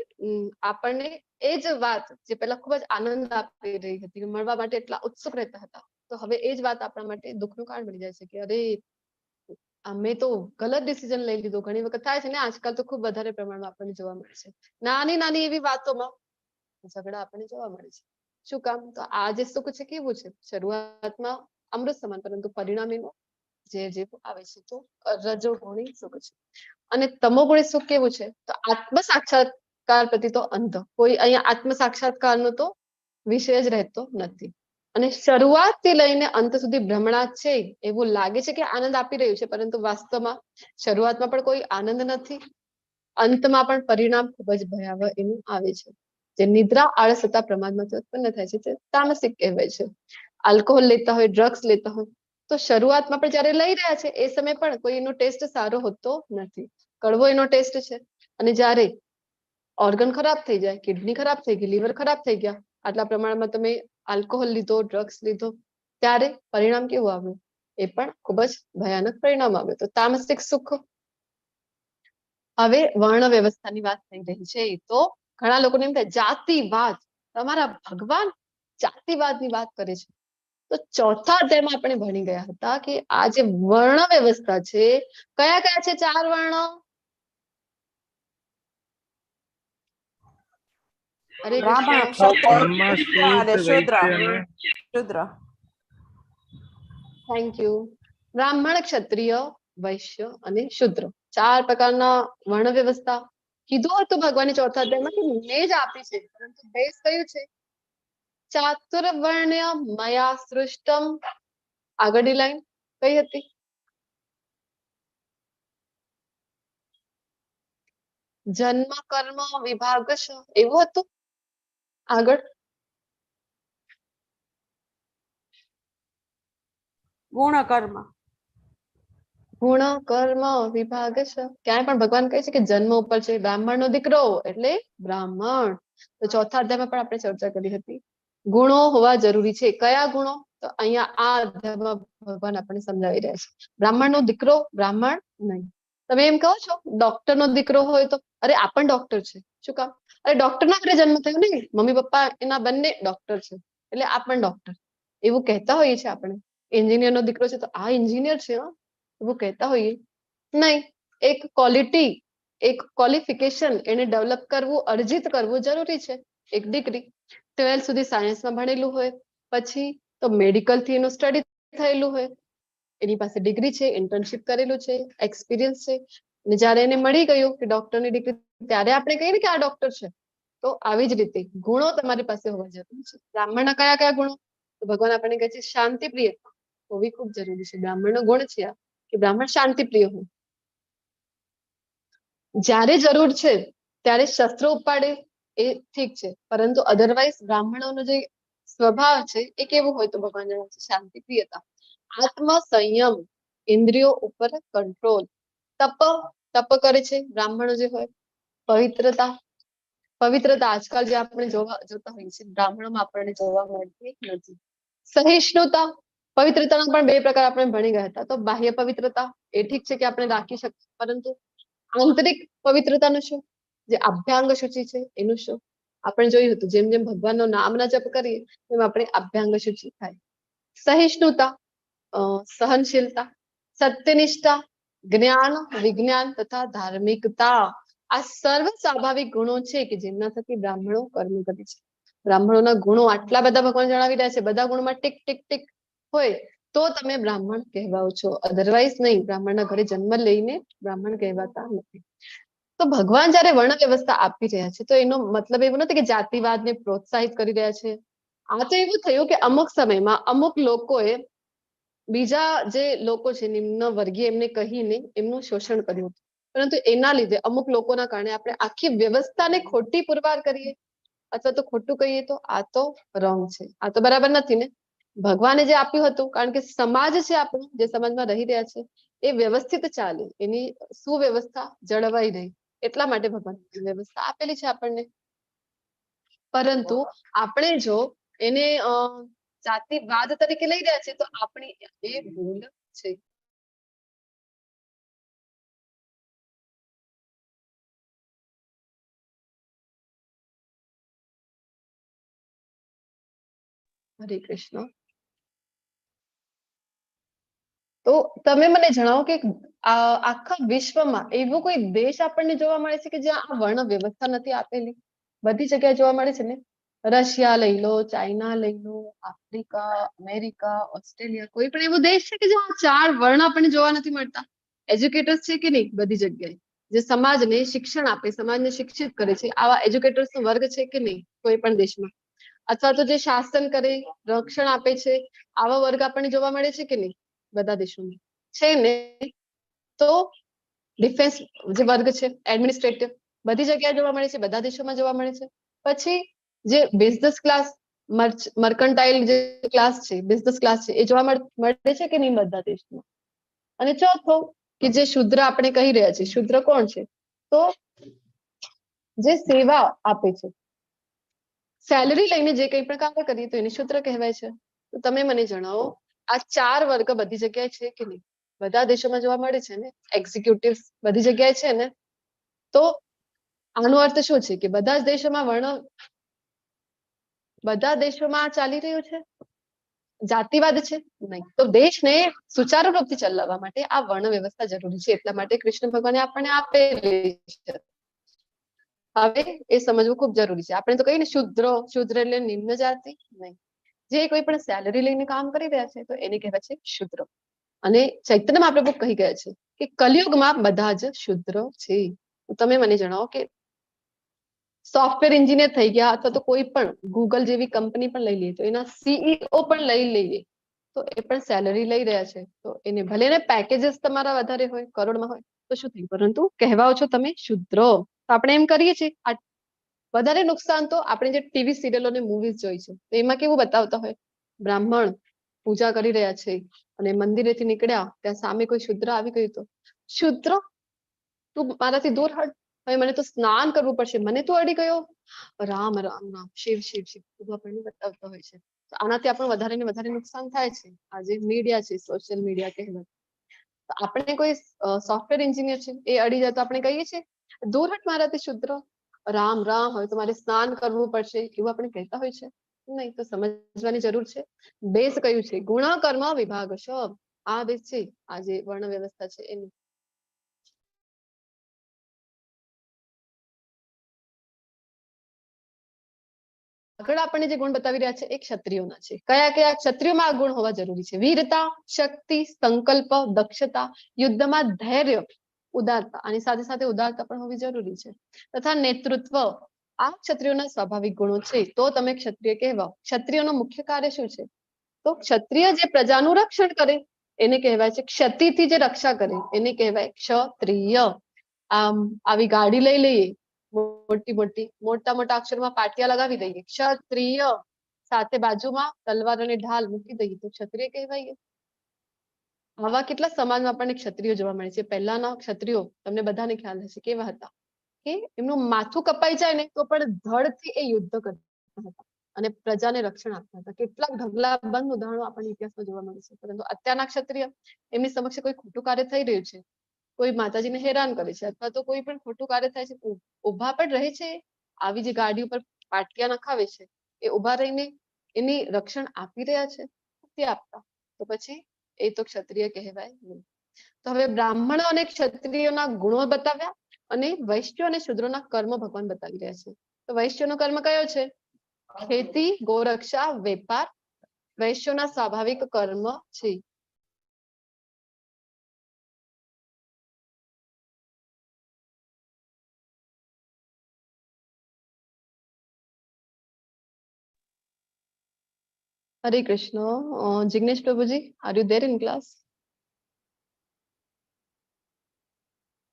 આપણને એ જ વાત જે પહેલા ખૂબ જ આનંદ આપી રહી હતી, મળવા માટે એટલા ઉત્સુક રહેતા હતા, તો હવે એ જ વાત આપણા માટે દુઃખનું કારણ બની જાય છે કે અરે અમે તો ગલત ડિસિઝન લઈ લીધો. ઘણી વખત થાય છે ને, આજકાલ તો ખૂબ વધારે પ્રમાણમાં આપણને જોવા મળે છે, નાની નાની એવી વાતોમાં ઝઘડા આપણને જોવા મળે છે. શું કામ? તો આ જે સુખ છે કેવું છે, શરૂઆતમાં અમૃત સમાન, પરંતુ પરિણામ એનું ઝેર જેવું આવે છે. તો રજોગુણી સુખ છે. અને તમોગુણી સુખ કેવું છે, તો આત્મ સાક્ષાત્કાર પ્રતિ તો અંધ, કોઈ અહીંયા આત્મ સાક્ષાત્કારનો તો વિષય જ રહેતો નથી. અને શરૂઆતથી લઈને અંત સુધી ભ્રમણા છે એવું લાગે છે કે આનંદ આપી રહ્યું છે, પરંતુ વાસ્તવમાં શરૂઆતમાં પણ કોઈ આનંદ નથી, અંતમાં પણ પરિણામ ખૂબ જ ભયાવહ એનું આવે છે. જે નિદ્રા આળસ તથા પ્રમાદમાંથી ઉત્પન્ન થાય છે તે તામસિક કહેવાય છે. આલ્કોહોલ લેતા હોય, ડ્રગ્સ લેતા હોય તો શરૂઆતમાં પણ જયારે લઈ રહ્યા છે એ સમય પણ કોઈ એનો ટેસ્ટ સારો હોતો નથી, કડવો એનો ટેસ્ટ છે. અને જયારે ઓર્ગન ખરાબ થઈ જાય, કિડની ખરાબ થઈ ગઈ, લીવર ખરાબ થઈ ગયા, આટલા પ્રમાણમાં તમે આલ્કોહોલ લીધો, ડ્રગ્સ લીધો, ત્યારે પરિણામ કેવું આવ્યું? એ પણ ખૂબ જ ભયાનક પરિણામ આવ્યું. તો તામસિક સુખ. હવે વર્ણ વ્યવસ્થાની વાત થઈ રહી છે તો ઘણા લોકોને એમ થાય જાતિવાદ, તમારા ભગવાન જાતિવાદની વાત કરે છે. તો ચોથા અધ્યાયમાં આપણે ભણી ગયા હતા કે આ જે વર્ણ વ્યવસ્થા છે, કયા કયા છે 4 વર્ણો? હરે બ્રાહ્મણ, કૃષ્ણ. ક્ષત્રિય, બ્રહ્મ, અને શુદ્ર, શૂદ્ર. વૈશ્ય. શૂદ્ર. Thank you. બ્રાહ્મણ, ક્ષત્રિય, વૈશ્ય અને શુદ્ર, 4 પ્રકારના વર્ણ વ્યવસ્થા કીધું હતું ભગવાને ચોથા અધ્યાયમાં કે મેં જ આપી છે, પરંતુ બેઝ કયું છે? ચાતુર્વર્ણ્ય મયા સૃષ્ટમ. આગળની લાઈન કઈ હતી? જન્મ કર્મ વિભાગશ, એવું હતું. આગળ ગુણ કર્મ. ગુણ કર્મ વિભાગશ. ક્યાંય પણ ભગવાન કહે છે કે જન્મ ઉપર છે, બ્રાહ્મણનો દીકરો એટલે બ્રાહ્મણ. તો ચોથા અધ્યાયમાં પણ આપણે ચર્ચા કરી હતી, ગુણો હોવા જરૂરી છે. કયા ગુણો? તો અહીંયા આ અધ્યાયમાં ભગવાન આપણને સમજાવી રહ્યા છે. બ્રાહ્મણનો દીકરો બ્રાહ્મણ નહીં. તમે એમ કહો છો ડોક્ટરનો દીકરો હોય તો, અરે આ પણ ડોક્ટર છે. શું કામ? અરે ડોક્ટરના ઘરે જન્મ થયો ને, મમ્મી પપ્પા એના બંને ડોક્ટર છે એટલે આ પણ ડોક્ટર, એવું કહેતા હોઈએ છીએ આપણે. એન્જિનિયરનો દીકરો છે તો આ એન્જિનિયર છે, એવું કહેતા હોઈએ નહીં. એક ક્વોલિટી, એક ક્વોલિફિકેશન એને ડેવલપ કરવું, અર્જિત કરવું જરૂરી છે. એક ડિગ્રી 12th સુધી સાયન્સમાં ભણેલું હોય, પછી તો મેડિકલ થી એનું સ્ટડી થયેલું હોય, એની પાસે ડિગ્રી છે, ઇન્ટર્નશિપ કરેલું છે, એક્સપિરિયન્સ છે, અને જ્યારે એને મળી ગયું કે ડોક્ટરની ડિગ્રી, ત્યારે આપણે કહીએ ને કે આ ડોક્ટર છે. તો આવી જ રીતે ગુણો તમારી પાસે હોવા જરૂરી છે. બ્રાહ્મણના કયા કયા ગુણો? તો ભગવાન આપણને કહે છે શાંતિ પ્રિય હોવી ખૂબ જરૂરી છે. બ્રાહ્મણનો ગુણ છે આ કે બ્રાહ્મણ શાંતિ પ્રિય હોય. જ્યારે જરૂર છે ત્યારે શસ્ત્રો ઉપાડે એ ઠીક છે, પરંતુ અધરવાઇઝ બ્રાહ્મણોનો જે સ્વભાવ છે એ કેવું હોય? તો ભગવાન જણાવે છે શાંતિ પ્રિયતા, આત્મ સંયમ, ઇન્દ્રિયો ઉપર કંટ્રોલ, તપ, તપ કરે છે બ્રાહ્મણો જે હોય, પવિત્રતા, પવિત્રતા આજકાલ જે આપણે જોતા હોઈએ છીએ બ્રાહ્મણોમાં આપણને જોવા મળતી નથી. સહિષ્ણુતા, પવિત્રતાના પણ 2 પ્રકાર આપણે ભણી ગયા હતા. તો બાહ્ય પવિત્રતા એ ઠીક છે કે આપણે રાખી શકીએ, પરંતુ આંતરિક પવિત્રતાનું શું? જે અભ્યાંગ શુચિ છે એનું શું? આપણે જોયું હતું જેમ જેમ ભગવાનનું નામના જપ કરીએ તેમ આપણે અભ્યાંગ શુચિ થાય. સહિષ્ણુતા, સહનશીલતા, સત્યનિષ્ઠા, જ્ઞાન, વિજ્ઞાન તથા ધાર્મિકતા, આ સર્વ સ્વાભાવિક ગુણો છે કે જેમના થકી બ્રાહ્મણો કર્મ કરે છે. બ્રાહ્મણોના ગુણો આટલા બધા ભગવાન જણાવી રહ્યા છે, બધા ગુણમાં ટીક ટીક ટીક હોય તો તમે બ્રાહ્મણ કહેવાઓ છો, અધરવાઇઝ નહીં. બ્રાહ્મણના ઘરે જન્મ લઈને બ્રાહ્મણ કહેવાતા નથી. તો ભગવાન જયારે વર્ણ વ્યવસ્થા આપી રહ્યા છે તો એનો મતલબ એવો નથી કે જાતિવાદને પ્રોત્સાહિત કરી રહ્યા છે. આ તો એવું થયું કે અમુક સમયમાં અમુક લોકોએ બીજા જે લોકો છે નિમ્ન વર્ગીય એમને કહીને એમનું શોષણ કર્યું, પરંતુ એના લીધે અમુક લોકોના કારણે આપણે આખી વ્યવસ્થાને ખોટી પુરવાર કરીએ અથવા તો ખોટું કહીએ તો આ તો રોંગ છે, આ તો બરાબર નથી ને. ભગવાને જે આપ્યું હતું, કારણ કે સમાજ છે આપણો, જે સમાજમાં રહી રહ્યા છે એ વ્યવસ્થિત ચાલે, એની સુવ્યવસ્થા જળવાઈ રહે, એટલા માટે ભગવાન વ્યવસ્થા આપેલી છે આપણને. પરંતુ આપણે જો એને જાતિવાદ તરીકે લઈ રહ્યા છે તો આપણી એ ભૂલ છે. હરે કૃષ્ણ. તો તમે મને જણાવો કે આખા વિશ્વમાં એવો કોઈ દેશ આપણને જોવા મળે છે કે જ્યાં આ વર્ણ વ્યવસ્થા નથી આપેલી? બધી જગ્યાએ જોવા મળે છે ને. રશિયા લઈ લો, ચાઇના લઈ લો, આફ્રિકા, અમેરિકા, ઓસ્ટ્રેલિયા, કોઈ પણ એવો દેશ છે કે જ્યાં 4 વર્ણ આપણને જોવા નથી મળતા? એજ્યુકેટર્સ છે કે નહીં બધી જગ્યાએ, જે સમાજને શિક્ષણ આપે, સમાજને શિક્ષિત કરે છે, આવા એજ્યુકેટર્સનો વર્ગ છે કે નહીં કોઈ પણ દેશમાં? અથવા તો જે શાસન કરે, રક્ષણ આપે છે, આવા વર્ગ આપણને જોવા મળે છે કે નહીં બધા દેશોમાં? છે ને. તો ડિફેન્સ જે વર્ગ છે, એડમિનિસ્ટ્રેટિવ, બધી જગ્યાએ જોવા મળે છે, બધા દેશોમાં જોવા મળે છે. પછી જે બિઝનેસ ક્લાસ, મર્કન્ટાઇલ જે ક્લાસ છે, બિઝનેસ ક્લાસ છે, એ જોવા મળે છે કે નહીં બધા દેશમાં? અને ચોથો કે જે શુદ્ર આપણે કહી રહ્યા છીએ, શુદ્ર કોણ છે? તો જે સેવા આપે છે, સેલરી લઈને જે કંઈ પણ કાર્ય કરીએ તો એને શુદ્ર કહેવાય છે. તો તમે મને જણાવો, આ 4 વર્ગ બધી જગ્યાએ છે કે નહીં? બધા દેશોમાં જોવા મળે છે ને? એક્ઝિક્યુટિવ બધી જગ્યાએ છે ને? તો આનો અર્થ શું છે કે બધા જ દેશોમાં બધા દેશોમાં ચાલી રહ્યું છે? જાતિવાદ છે? નહીં. તો દેશને સુચારુ રૂપથી ચલાવવા માટે આ વર્ણ વ્યવસ્થા જરૂરી છે. એટલા માટે કૃષ્ણ ભગવાને આપણને આપેલી છે. હવે એ સમજવું ખૂબ જરૂરી છે. આપણે તો કહીએ ને શુદ્ર એટલે નિમ્ન જાતિ? નહીં. જે કોઈ પણ સેલરી લઈને કામ કરી રહ્યા છે તો એને કહેવાય છે શુદ્ર. અને ચૈતન્ય મહાપ્રભુ કહી ગયા છે કે કલયુગમાં બધા જ શુદ્ર છે. તમે મને જણાવો કે સોફ્ટવેર એન્જિનિયર થઈ ગયા અથવા તો કોઈ પણ ગૂગલ જેવી કંપની પણ લઈ લઈએ તો એના સીઈઓ પણ લઈ લઈએ તો એ પણ સેલરી લઈ રહ્યા છે. તો એને ભલે ને પેકેજીસ તમારા વધારે હોય, કરોડમાં હોય તો શું થયું, પરંતુ કહેવાઓ છો તમે શુદ્ર. તો આપણે એમ કરીએ છીએ. વધારે નુકસાન તો આપણે જે ટીવી સિરિયલો અને મૂવીઝ જોઈ છે તો એમાં કેવું બતાવતા હોય, બ્રાહ્મણ પૂજા કરી રહ્યા છે અને મંદિરેથી નીકળ્યા ત્યાં સામે કોઈ શુદ્ર આવી ગયું તો, શુદ્ર તું મારાથી દૂર હટ, હવે મને તો સ્નાન કરવું પડશે, મને તું અડી ગયો, રામ રામ રામ, શિવ શિવ શિવ, બધું આપણને બતાવતા હોય છે. તો આનાથી આપણને વધારે ને વધારે નુકસાન થાય છે. આ જે મીડિયા છે, સોશિયલ મીડિયા કહેવાય, તો આપણે કોઈ સોફ્ટવેર એન્જિનિયર છે એ અડી જાય તો આપણે કહીએ છીએ દૂર હટ મારાથી શુદ્ર, રામ રામ, હવે તો મારે સ્નાન કરવું પડશે, એવું આપણે કહેતા હોય છે? નહીં. તો સમજવાની જરૂર છે. બેઝ કયું છે? ગુણ કર્મ વિભાગ શબ. આ બેઝ છે આ જે વર્ણ વ્યવસ્થા છે એની. આગળ આપણને જે ગુણ બતાવી રહ્યા છે એ ક્ષત્રિયોના છે. કયા કયા ક્ષત્રિયોમાં આ ગુણ હોવા જરૂરી છે? વીરતા, શક્તિ, સંકલ્પ, દક્ષતા, યુદ્ધમાં ધૈર્ય, ઉદારતા, આની સાથે સાથે ઉદારતા પણ હોવી જરૂરી છે, તથા નેતૃત્વ. આ ક્ષત્રિયોના સ્વાભાવિક ગુણો છે તો તમે ક્ષત્રિય કહેવાઓ. ક્ષત્રિયોનું મુખ્ય કાર્ય શું છે? તો ક્ષત્રિય જે પ્રજાનું રક્ષણ કરે એને કહેવાય છે, ક્ષતિથી જે રક્ષા કરે એને કહેવાય ક્ષત્રિય. આવી ગાડી લઈ લઈએ મોટા મોટા અક્ષરમાં પાટિયા લગાવી દઈએ, ક્ષત્રિય, સાથે બાજુમાં તલવાર અને ઢાલ મૂકી દઈએ તો ક્ષત્રિય કહેવાય. આવા કેટલા સમાજમાં આપણને ક્ષત્રિયો જોવા મળે છે. પહેલાના ક્ષત્રિયો તમને બધાને ખ્યાલ હશે કેવા હતા કે એમનું માથું કપાઈ જાય ને તો પણ ધડથી એ યુદ્ધ કરતા હતા અને પ્રજાને રક્ષણ આપતા હતા. કેટલાક ઢગલાબંધ ઉદાહરણો આપણને ઇતિહાસમાં જોવા મળે છે. પરંતુ અત્યારના ક્ષત્રિય, એમની સમક્ષ કોઈ ખોટું કાર્ય થઈ રહ્યું છે, કોઈ માતાજીને હેરાન કરે છે અથવા તો કોઈ પણ ખોટું કાર્ય થાય છે, ઉભા પણ રહે છે, આવી જે ગાડી ઉપર પાટિયા નખાવે છે એ ઉભા રહીને એની રક્ષણ આપી રહ્યા છે, નથી આપતા, તો પછી એ તો ક્ષત્રિય કહેવાય નહીં. તો હવે બ્રાહ્મણો અને ક્ષત્રિયોના ગુણો બતાવ્યા અને વૈશ્યો અને શૂદ્રોના કર્મ ભગવાન બતાવી રહ્યા છે. તો વૈશ્યનો કર્મ કયો છે? ખેતી, ગોરક્ષા, વેપાર વૈશ્યોના સ્વાભાવિક કર્મ છે. Hare Krishna. Jignesh Prabhuji, are you there in class?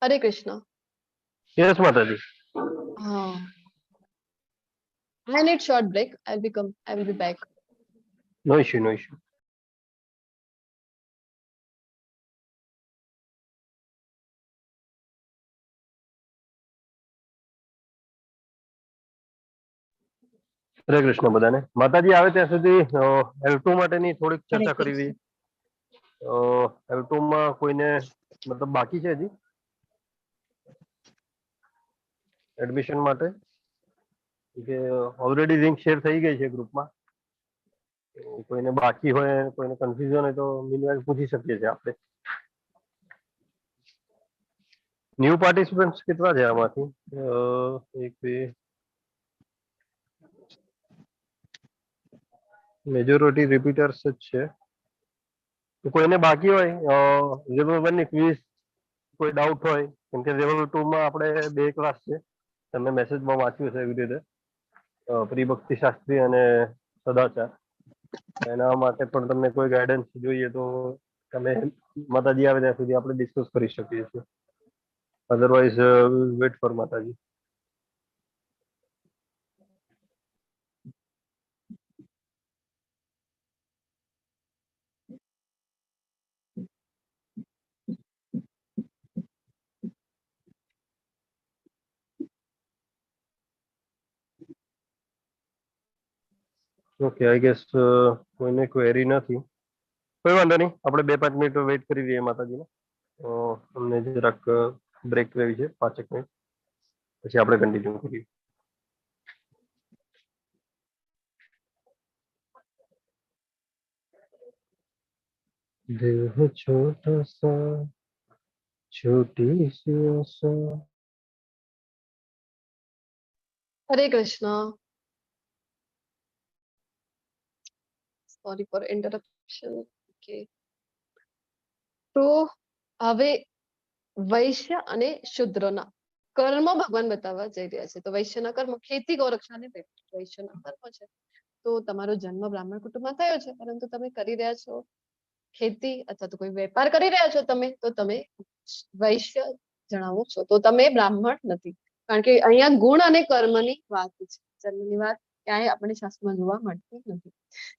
Hare Krishna. Yes, Mataji. I need short break. I will be back. No issue, no issue. હરે કૃષ્ણ બધાને. માતાજી આવે ત્યાં સુધી L2 માટેની થોડીક ચર્ચા કરી દઈએ. L2 માં કોઈને મતલબ બાકી છે હજી એડમિશન માટે કે ઓલરેડી લિંક શેર થઈ ગઈ છે ગ્રુપમાં? કોઈને બાકી હોય, કોઈને કન્ફ્યુઝન હોય તો મીનવાઇલ પૂછી શકીએ છીએ આપણે. ન્યૂ પાર્ટિસિપન્ટ્સ કેટલા છે આમાંથી? એક બે, મેજોરિટી રિપીટર્સ જ છે. તો કોઈને બાકી હોય લેવલ 1 ની ક્વિઝ કોઈ ડાઉટ હોય, કેમ કે લેવલ 2 માં આપણે 2 ક્લાસ છે, તમે મેસેજમાં વાંચ્યું છે એવી રીતે, પ્રિભક્તિ શાસ્ત્રી અને સદાચાર. એના માટે પણ તમને કોઈ ગાઈડન્સ જોઈએ તો તમે માતાજી આવે ત્યાં સુધી આપણે ડિસ્કસ કરી શકીએ છીએ. અધરવાઇઝ વેટ ફોર માતાજી. ઓકે, આઈ ગેસ કોઈને ક્વેરી નથી. કોઈ વાંધો નહીં, આપણે 2-5 મિનિટ વેઇટ કરી લઈએ માતાજીને. અમને જરાક બ્રેક લેવી છે 5 મિનિટ, પછી આપણે કન્ટિન્યુ કરીએ. दिल है छोटा सा, छोटी सी आशा. Hare Krishna. Sorry for interruption. Okay, તો હવે વૈશ્ય અને શુદ્રના કર્મ ભગવાન બતાવવા જઈ રહ્યા છે. તો વૈશ્યના કર્મ ખેતી ગૌરક્ષાને વૈશ્યના કર્મ છે. તો તમારો જન્મ બ્રાહ્મણ કુટુંબમાં થયો છે, પરંતુ તમે કરી રહ્યા છો ખેતી અથવા તો કોઈ વેપાર કરી રહ્યા છો તમે, તો તમે વૈશ્ય જણાવો છો, તો તમે બ્રાહ્મણ નથી. કારણ કે અહીંયા ગુણ અને કર્મની વાત છે, જન્મની વાત ક્યાંય આપણને શાસ્ત્રમાં જોવા મળતી નથી.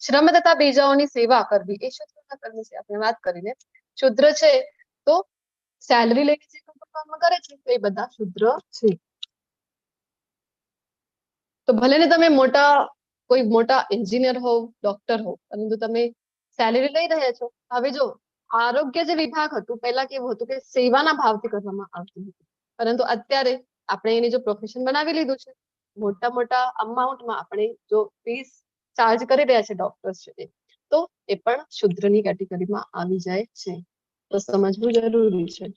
શ્રમ તથા બીજાઓની સેવા કરવી એ શુદ્રના કર્મ છે. આપણે વાત કરીને શુદ્ર છે તો સેલરી લઈને જે કર્મ કરે છે તો એ બધા શુદ્ર છે. તો ભલે ને તમે કોઈ મોટા એન્જિનિયર હોવ, ડોક્ટર હોવ, પરંતુ તમે સેલેરી લઈ રહ્યા છો. હવે જો આરોગ્ય જે વિભાગ હતું પહેલા કેવું હતું કે સેવાના ભાવથી કરવામાં આવતું હતું, પરંતુ અત્યારે આપણે એની જો પ્રોફેશન બનાવી લીધું છે, મોટા અમાઉન્ટમાં આપણે જો ફીસ ચાર્જ કરી રહ્યા છે ડોક્ટર્સ છે, તો એ પણ શુદ્રની કેટેગરીમાં આવી જાય છે. તો સમજવું જરૂરી છે.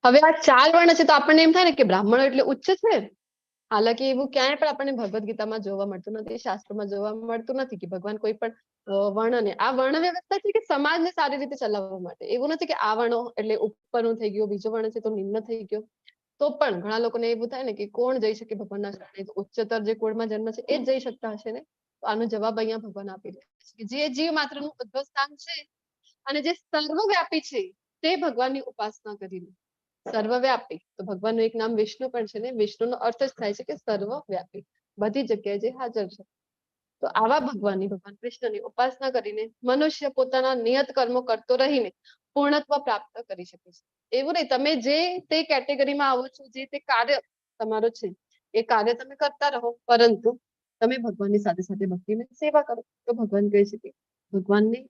હવે આ 4 વર્ણ છે તો આપણને એમ થાય ને કે બ્રાહ્મણો એટલે ઉચ્ચ છે. હાલાકી એવું ક્યાંય પણ આપણને ભગવદ્ ગીતામાં જોવા મળતું નથી, શાસ્ત્રોમાં જોવા મળતું નથી કે ભગવાન કોઈ પણ વર્ણને, આ વર્ણ વ્યવસ્થા છે કે સમાજને સારી રીતે ચલાવવા માટે. એવું નથી કે આ વર્ણો એટલે ઉપરનું થઈ ગયું, બીજો વર્ણ છે તો નિમ્ન થઈ ગયો. તો પણ ઘણા લોકોને એવું થાય ને કે કોણ જઈ શકે ભગવાનના શરણે, ઉચ્ચતર જે કુળમાં જન્મ છે એ જ જઈ શકતા હશે ને. તો આનો જવાબ અહીંયા ભગવાન આપી રહ્યા છે કે જે જીવ માત્રનું ઉદ્ભવ સ્થાન છે અને જે સર્વવ્યાપી છે તે ભગવાનની ઉપાસના કરીને. સર્વવ્યાપી તો ભગવાનનું એક નામ વિષ્ણુ પણ છે ને, વિષ્ણુનો અર્થ જ થાય છે કે સર્વવ્યાપી, બધી જગ્યાએ જે હાજર છે. તો આવા ભગવાન કૃષ્ણની ઉપાસના કરીને મનુષ્ય પોતાના નિયત કર્મો કરતો રહીને પૂર્ણત્વ પ્રાપ્ત કરી શકે છે. એવું નહીં તમે જે તે કેટેગરીમાં આવો છો, જે તે કાર્ય તમારો છે એ કાર્ય તમે કરતા રહો, પરંતુ તમે ભગવાનની સાથે સાથે ભક્તિની સેવા કરો. તો ભગવાન કહે છે કે ભગવાનની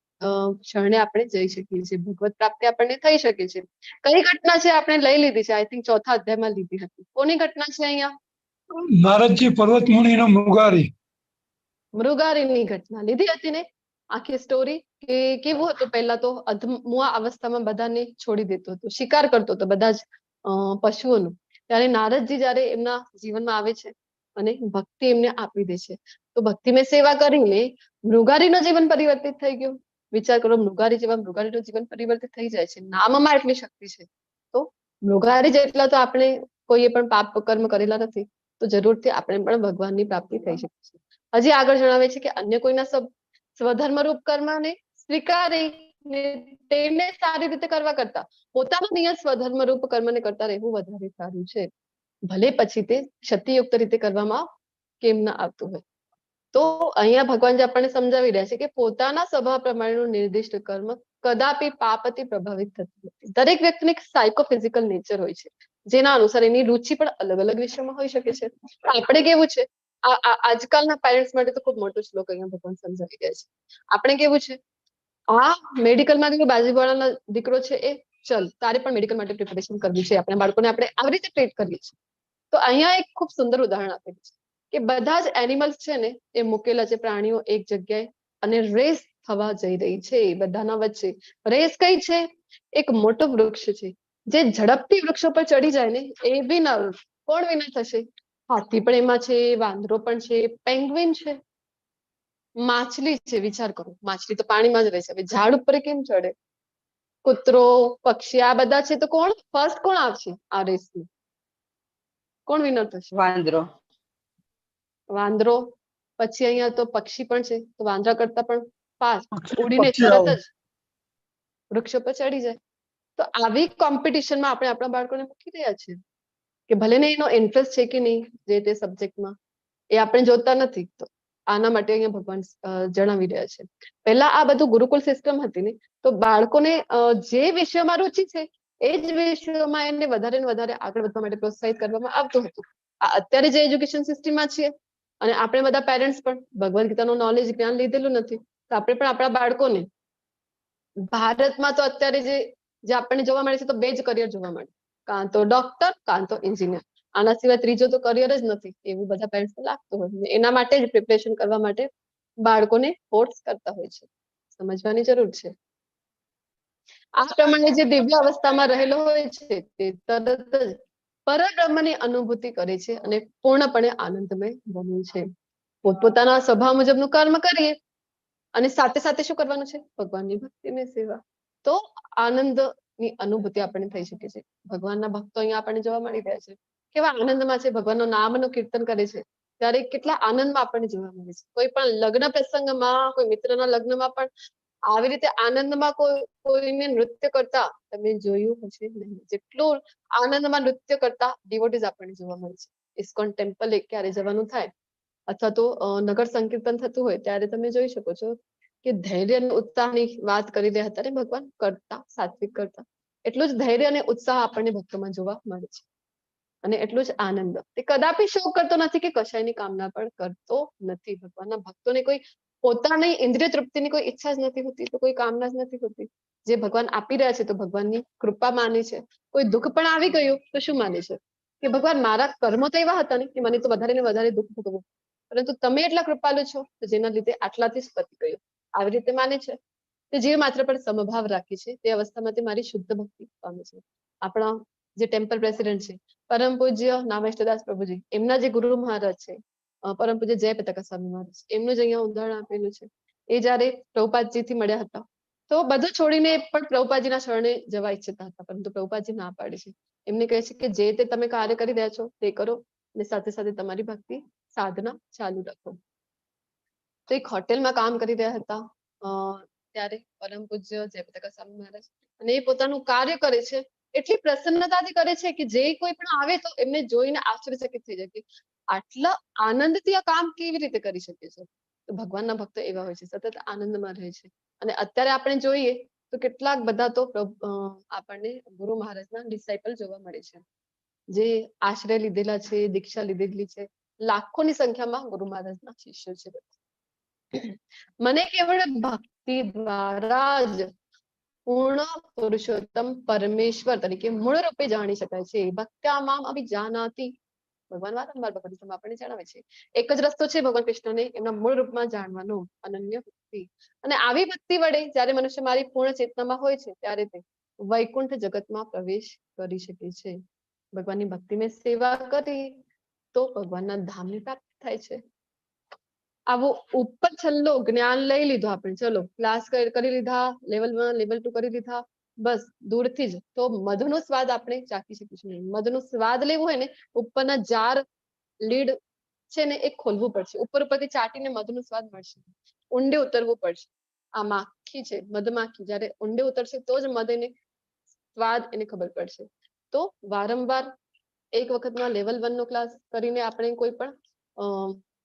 શરણે આપણે જઈ શકીએ છીએ, ભગવત પ્રાપ્તિ આપણને થઈ શકે છે. કઈ ઘટના છે આપણે લઈ લીધી છે, આઈ થિંક 4થા અધ્યાયમાં લીધી હતી. કોની ઘટના છે અહીંયા? નારદજી પર્વત મુનિનો મૃગારી. મૃગારીની ઘટના લીધી હતી ને. આખી સ્ટોરી કે કેવું હતું, પહેલા તો અધમુઆ અવસ્થામાં બધાને છોડી દેતો હતો, શિકાર કરતો હતો બધા જ પશુઓનું. ત્યારે નારદજી જયારે એમના જીવનમાં આવે છે અને ભક્તિ એમને આપી દે છે, તો ભક્તિમય સેવા કરીને મૃગારીનું જીવન પરિવર્તિત થઈ ગયું. વિચાર કરો, મૃગારી જેવા મૃગારીનું જીવન પરિવર્તિત થઈ જાય છે. નામમાં એટલી શક્તિ છે. તો મૃગારી જેટલા તો આપણે કોઈએ પણ પાપ કર્મ કરેલા નથી, તો જરૂરથી આપણે પણ ભગવાનની પ્રાપ્તિ થઈ શકે છે. હજી આગળ જણાવે છે કે અન્ય કોઈના સ્વધર્મરૂપ કર્મને સ્વીકારીને તેને સારી રીતે કરવા કરતા પોતાના નિયત સ્વધર્મરૂપ કર્મને કરતા રહેવું વધારે સારું છે, ભલે પછી તે ક્ષતિયુક્ત રીતે કરવામાં કેમ ના આવતું હોય. તો અહીંયા ભગવાન જે આપણને સમજાવી રહ્યા છે કે પોતાના સ્વભાવ પ્રમાણેનું નિર્દિષ્ટ કર્મ કદાપી પાપથી પ્રભાવિત થતું નથી. દરેક વ્યક્તિની સાયકોફિઝિકલ નેચર હોય છે, જેના અનુસાર એની રુચિ પણ અલગ અલગ વિષયોમાં હોઈ શકે છે. આપણે કેવું છે, આજકાલના પેરેન્ટ્સ માટે તો ખૂબ મોટો શ્લોક અહીંયા ભગવાન સમજાવી રહ્યા છે. આપણે કેવું છે, આ મેડિકલમાં ગયો બાજુવાળાનો દીકરો છે એ ચલ તારે પણ મેડિકલ માટે પ્રિપેરેશન કરવી છે, આપણા બાળકોને આપણે આવી રીતે ટ્રીટ કરીએ છીએ. તો અહીંયા એક ખૂબ સુંદર ઉદાહરણ આપેલું છે કે બધા જ એનિમલ્સ છે ને એ મૂકેલા છે પ્રાણીઓ એક જગ્યાએ, અને રેસ થવા જઈ રહી છે બધાના વચ્ચે. રેસ કઈ છે? એક મોટો વૃક્ષ છે, જે ઝડપથી વૃક્ષો પર ચડી જાય ને એ વિનર. કોણ વિનર થશે? હાથી પણ એમાં છે, વાંદરો પણ છે, પેંગ્વિન છે, માછલી છે. વિચાર કરો, માછલી તો પાણીમાં જ રહે છે, હવે ઝાડ ઉપર કેમ ચડે? કૂતરો, પક્ષી, આ બધા છે તો કોણ ફર્સ્ટ કોણ આવશે આ રેસમાં? કોણ વિનર થશે? વાંદરો. વાંદરો. પછી અહીંયા તો પક્ષી પણ છે, તો વાંદરા કરતા પણ ફાસ્ટ ઉડીને પક્ષી તરત આવે. જ વૃક્ષો પર ચડી જાય. તો આવી કોમ્પિટિશનમાં આપણે આપણા બાળકોને મૂકી રહ્યા છીએ કે ભલે ને એનો ઇન્ટરેસ્ટ છે કે નહીં જે તે સબ્જેક્ટમાં, એ આપણે જોતા નથી. તો આના માટે અહીંયા ભગવાન જણાવી રહ્યા છે. પહેલા આ બધું ગુરુકુળ સિસ્ટમ હતી ને, તો બાળકોને જે વિષયમાં રુચિ છે એ જ વિષયોમાં એને વધારે ને વધારે આગળ વધવા માટે પ્રોત્સાહિત કરવામાં આવતું હતું. આ અત્યારે જે એજ્યુકેશન સિસ્ટમમાં છે અને આપણે બધા પેરેન્ટ્સ પણ ભગવદ ગીતાનું નોલેજ જ્ઞાન લીધેલું નથી, તો આપણે પણ આપણા બાળકોને ભારતમાં તો અત્યારે જે આપણને જોવા મળે છે તો 2 જ કરિયર જોવા મળે, કાં તો ડોક્ટર કાં તો એન્જિનિયર. આના સિવાય ત્રીજો તો કરિયર જ નથી એવું બધા પેરેન્ટ્સ લાગતું હોય. એના માટે જ પ્રિપેરેશન કરવા માટે બાળકોને ફોર્સ કરતા હોય છે. સમજવાની જરૂર છે. આ પ્રમાણે જે દિવ્ય અવસ્થામાં રહેલો હોય છે તે તરત જ પરબ્રહ્મની અનુભૂતિ કરે છે અને પૂર્ણપણે આનંદમય બને છે. પોતપોતાના સ્વભાવ મુજબનું કર્મ કરીએ અને સાથે સાથે શું કરવાનું છે? ભગવાનની ભક્તિની સેવા. તો આનંદની અનુભૂતિ આપણને થઈ શકે છે. ભગવાનના ભક્તો અહીંયા આપણને જોવા મળી રહ્યા છે. કેવા આનંદમાં છે, ભગવાનનું નામનું કીર્તન કરે છે ત્યારે કેટલા આનંદમાં આપણને જોવા મળે છે. કોઈ પણ લગ્ન પ્રસંગમાં, કોઈ મિત્રના લગ્નમાં પણ આવી રીતે આનંદમાં કોઈને નૃત્ય કરતા તમે જોયું હશે નહીં. જેટલું આનંદમાં નૃત્ય કરતા ડિવોટીઝ આપણને જોવા મળે છે. ઇસ્કોન ટેમ્પલે ક્યારે જવાનું થાય અથવા તો નગર સંકીર્તન થતું હોય ત્યારે તમે જોઈ શકો છો કે ધૈર્ય અને ઉત્સાહની વાત કરી રહ્યા હતા ને ભગવાન કરતા, સાત્વિક કરતા. એટલું જ ધૈર્ય અને ઉત્સાહ આપણને ભક્તોમાં જોવા મળે છે અને એટલું જ આનંદ. તે કદાપી શોક કરતો નથી કે કશાયની કામના પણ કરતો નથી. ભગવાનના ભક્તોને કોઈ પોતાની ઇન્દ્રિય તૃપ્તિની કોઈ ઈચ્છા જ નથી હોતી, તો કોઈ કામના જ નથી હોતી. જે ભગવાન આપી રહ્યા છે તો ભગવાનની કૃપા માને છે. કોઈ દુઃખ પણ આવી ગયું તો શું માને છે કે ભગવાન મારા કર્મો તો એવા હતા ને કે મને તો વધારે ને વધારે દુઃખ ભોગવવું, પરંતુ તમે એટલા કૃપાલુ છો તો જેના લીધે આટલાથી જ પતી ગયું. આવી રીતે માને છે. તે જે માત્ર પણ સમભાવ રાખે છે તે અવસ્થામાં તે મારી શુદ્ધ ભક્તિ પામે છે. આપણા જે ટેમ્પલ પ્રેસિડેન્ટ છે પરમ પૂજ્ય નામેષ્ટદાસ પ્રભુજી, એમના જે ગુરુ મહારાજ છે પરમ પૂજ્ય જય પતાકા સ્વામી મહારાજ, એમનું જ અહીંયા ઉદાહરણ આપેલું છે. એ જયારે પ્રભુપાદજીથી મળ્યા હતા તો બધું છોડીને પણ પ્રભુપાદજીના શરણે જવા ઈચ્છતા હતા, પરંતુ પ્રભુપાદજી ના પાડે છે. એમને કહે છે કે જે તે તમે કાર્ય કરી રહ્યા છો તે કરો અને સાથે સાથે તમારી ભક્તિ સાધના ચાલુ રાખો. તો એક હોટેલમાં કામ કરી રહ્યા હતા ત્યારે પરમ પૂજ્ય જય પતાકા સ્વામી મહારાજ, અને એ પોતાનું કાર્ય કરે છે એટલી પ્રસન્નતાથી કરે છે કે જે કોઈ પણ આવે તો એમને જોઈને આશ્ચર્યચકિત થઈ જાય કે આટલા આનંદથી આ કામ કેવી રીતે કરી શકે છે. તો ભગવાનના ભક્તો એવા હોય છે, સતત આનંદમાં રહે છે. અને અત્યારે આપણે જોઈએ તો કેટલાક બધા તો આપણને ગુરુ મહારાજના ડિસાઇપલ જોવા મળે છે, જે આશ્રય લીધેલા છે, દીક્ષા લીધેલી છે. લાખોની સંખ્યામાં ગુરુ મહારાજના શિષ્યો છે. મને કેવળ ભક્તિ દ્વારા જ પૂર્ણ પુરુષોત્તમ પરમેશ્વર તરીકે મૂળ રૂપે જાણી શકાય છે. ભક્ત્યા મામ અભિજાનાતિ, ભગવાન વારંવાર ભગવદ ગીતામાં આપણને જણાવે છે. એક જ રસ્તો છે ભગવાન કૃષ્ણને એમના મૂળ રૂપમાં જાણવાનો, અનન્ય ભક્તિ. અને આવી ભક્તિ વડે જયારે મનુષ્ય મારી પૂર્ણ ચેતનામાં હોય છે ત્યારે તે વૈકુંઠ જગતમાં પ્રવેશ કરી શકે છે. ભગવાનની ભક્તિને સેવા કરી તો ભગવાનના ધામની પ્રાપ્તિ થાય છે. આવો ઉપર છલ્લો જ્ઞાન લઈ લીધો આપણે, ચલો ક્લાસ કરી લીધા, લેવલ 1 લેવલ 2 કરી લીધા, બસ દૂરથી જ તો મધુનો સ્વાદ આપણે ચાખી શકીશું નહીં. મધુનો સ્વાદ લેવો હોય ને ઉપરના જાર લીડ છે ને એ ખોલવું પડશે. ઉપર ઉપરથી ચાટીને મધુનો સ્વાદ મળશે, ઊંડે ઉતરવું પડશે. આ માખી છે, મધમાખી, જયારે ઊંડે ઉતરશે તો જ મધ એને સ્વાદ એને ખબર પડશે. તો વારંવાર એક વખતમાં લેવલ 1 નો ક્લાસ કરીને આપણે કોઈ પણ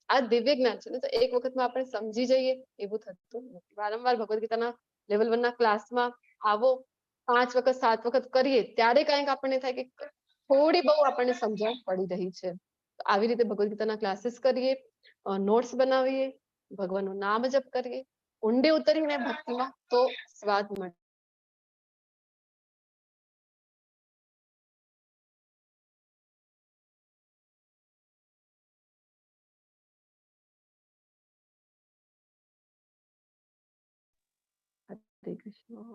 આ દિવ્ય જ્ઞાન છે ને તો એક વખતમાં આપણે સમજી જઈએ એવું થતું નથી. વારંવાર ભગવદ ગીતાના લેવલ 1 ના ક્લાસમાં આવો, 5 વખત 7 વખત કરીએ ત્યારે કંઈક આપણને થાય કે થોડી બહુ આપણને સમજણ પડી રહી છે. તો આવી રીતે ભગવદ ગીતાના ક્લાસીસ કરીએ, નોટ્સ બનાવીએ, ભગવાનનું નામ જપ કરીએ, ઊંડે ઉતરીને ભક્તિમાં તો સ્વાદ મળે. હરે કૃષ્ણ.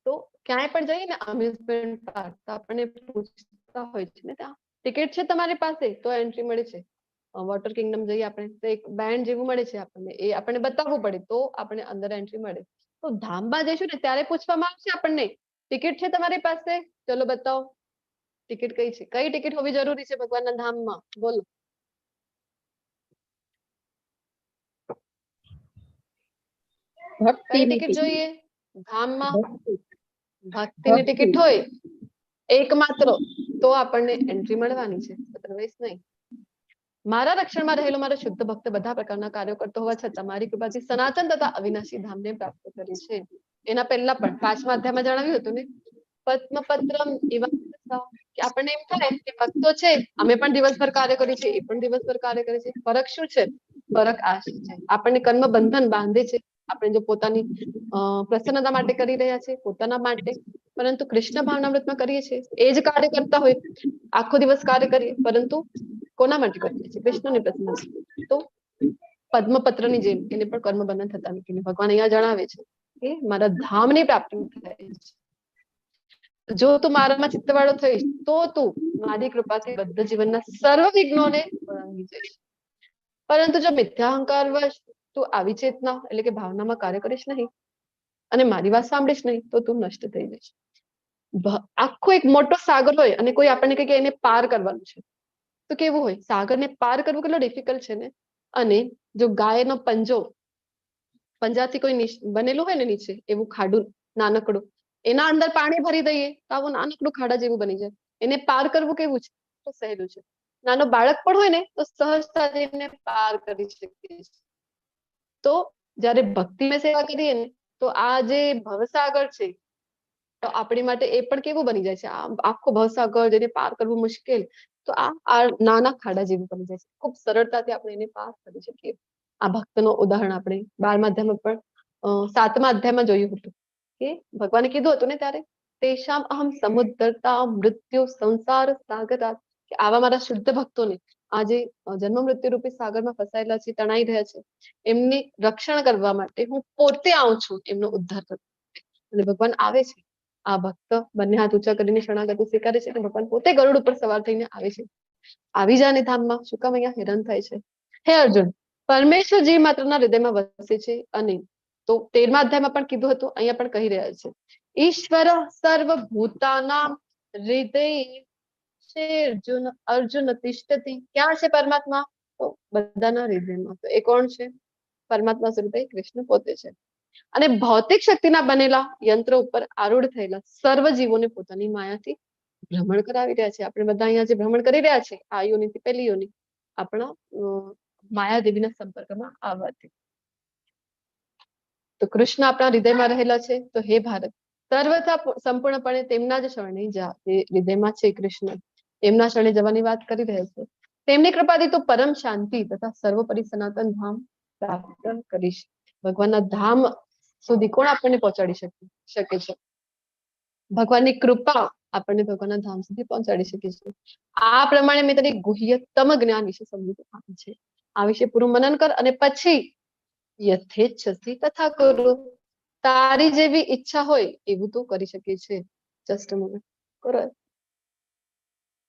તો ક્યાંય પણ જઈએ ને અમ્યુઝમેન્ટ પાર્ક તો આપણને પૂછતા હોય છે ને ત્યાં ટિકિટ છે તમારી પાસે તો એન્ટ્રી મળે છે. વોટર કિંગડમ જઈએ આપણે તો એક બેન્ડ જેવું મળે છે આપણને, એ આપણને બતાવવું પડે તો આપણને અંદર એન્ટ્રી મળે. તો ધામમાં જઈશું ને ત્યારે પૂછવામાં આવશે આપણને ટિકિટ છે તમારી પાસે, ચલો બતાવો ટિકિટ કઈ છે, કઈ ટિકિટ હોવી જરૂરી છે ભગવાનના ધામમાં, બોલો. કઈ ટિકિટ જોઈએ ધામમાં? ભક્તિની ટિકિટ હોય એકમાત્ર તો આપણને એન્ટ્રી મળવાની છે, અધરવાઇઝ નહીં. મારા રક્ષણમાં રહેલો મારો શુદ્ધ ભક્ત બધા પ્રકારના કાર્યો કરતો હોવા છતાં મારી કૃપાથી સનાતન તથા અવિનાશી ધામને પ્રાપ્ત કરે છે. એના પહેલા પણ 5મા અધ્યાયમાં જણાવ્યું હતું ને, પદ્મપત્રમ ઇવામ્બસા કે આપણને એમ થાય કે ભક્તો છે, અમે પણ દિવસભર કાર્ય કરીએ છીએ, એ પણ દિવસભર કાર્ય કરે છે, ફરક શું છે? ફરક આ છે, આપણને કર્મ બંધન બાંધે છે. આપણે જો પોતાની પ્રસન્નતા માટે કરી રહ્યા છે, પોતાના માટે, પરંતુ કૃષ્ણ ભાવનામૃતમાં કરીએ છીએ એ જ કાર્ય કરતા હોય, આખો દિવસ કાર્ય કરીએ, પરંતુ કોના માટે કરીએ છીએ? કૃષ્ણની પ્રસન્નતા. તો પદ્મપત્રની જેમ એને પણ કર્મ બંધન થતા નથી. ભગવાન અહીંયા જણાવે છે કે મારા ધામની પ્રાપ્તિ થાય છે. જો તું મારામાં ચિત્તવાળો થઈશ તો તું મારી કૃપાથી બધા જીવનના સર્વ વિઘ્નોને ઓળંગી જઈશ. પરંતુ જો મિથ્યાહંકાર વશ તું આવી ચેતના એટલે કે ભાવનામાં કાર્ય કરીશ નહીં અને મારી વાત સાંભળીશ નહીં તો તું નષ્ટ થઈ જઈશ. આખો એક મોટો સાગર હોય અને કોઈ આપણને કહે કે એને પાર કરવાનું છે, તો કેવું હોય? સાગરને પાર કરવું કેટલો ડિફિકલ્ટ છે ને. અને જો ગાયનો પંજાથી કોઈ બનેલું હોય ને નીચે એવું ખાડું નાનકડું, એના અંદર પાણી ભરી દઈએ તો આવું નાનકડું ખાડા જેવું બની જાય. એને પાર કરવું કેવું છે? તો સહેલું છે. નાનો બાળક પણ હોય ને તો સહજતાથી એને પાર કરી શકીએ. તો જયારે ભક્તિમય સેવા કરીએ ને તો આ જે ભવસાગર છે તો આપણી માટે એ પણ કેવું બની જાય છે? આખો ભવસાગર જેને પાર કરવું મુશ્કેલ, તો આ નાના ખાડા જેવું બની જાય છે. ખૂબ સરળતાથી આપણે એને પાર કરી શકીએ. આ ભક્તનો ઉદાહરણ આપણે 12મા અધ્યાયમાં પણ 7મા અધ્યાયમાં જોયું હતું કે ભગવાને કીધું હતું ને ત્યારે તેષામ અહમ સમુદ્રતા મૃત્યુ સંસાર સાગરાત, કે આવા મારા શુદ્ધ ભક્તોને આજે જન્મ મૃત્યુ રૂપી સાગરમાં ફસાયેલા છે, તણાઈ રહ્યા છે, એમની રક્ષણ કરવા માટે હું પોતે આવું છું એમનો ઉદ્ધાર કરવા. અને ભગવાન આવે છે. આ ભક્ત બંને હાથ ઊંચા કરીને શરણાગતિ સ્વીકારે છે અને ભગવાન પોતે ગરુડ ઉપર સવાર થઈને આવે છે. આવી જાને ધામમાં, શું કામ અહીંયા હેરાન થાય છે? હે અર્જુન, પરમેશ્વર જીવ માત્રના હૃદયમાં વસે છે. અને તો 13મા અધ્યાયમાં પણ કીધું હતું, અહીંયા પણ કહી રહ્યા છે, ઈશ્વર સર્વભૂતાનામ હૃદય છે અર્જુન તિષ્ઠતિ. ક્યાં છે પરમાત્મા? તો બધાના હૃદયમાં. તો એ કોણ છે? પરમાત્મા સ્વરૂપે કૃષ્ણ પોતે છે. અને ભૌતિક શક્તિના બનેલા યંત્રો ઉપર આરૂઢ થયેલા સર્વ જીવોને પોતાની માયાથી ભ્રમણ કરાવી રહ્યા છે. આપણે બધા અહીંયા જે ભ્રમણ કરી રહ્યા છે આ યોનિથી પેલી યોનિ આપણા માયાદેવીના સંપર્કમાં આવવાથી. તો કૃષ્ણ આપણા હૃદયમાં રહેલા છે. તો હે ભારત, સર્વથા સંપૂર્ણપણે તેમના જ શરણે જા. જે હૃદયમાં છે કૃષ્ણ, એમના શરણે જવાની વાત કરી રહ્યા છે. તેમની કૃપાથી તો પરમ શાંતિ તથા સર્વોપરી સનાતન ધામ પ્રાપ્ત કરીશ. ભગવાનના ધામ સુધી કોણ આપણને પહોંચાડી શકે છે? ભગવાનની કૃપા આપણને ભગવાનના ધામ સુધી પહોંચાડી શકે છે. આ પ્રમાણે મેં તને ગુહ્યતમ જ્ઞાન વિશે સમજૂતી આપી છે. આ વિશે પૂરું મનન કર અને પછી યથેચ્છસી તથા કરો. તારી જેવી ઈચ્છા હોય એવું તું કરી શકે છે. જસ્ટ અ મોમેન્ટ કરો.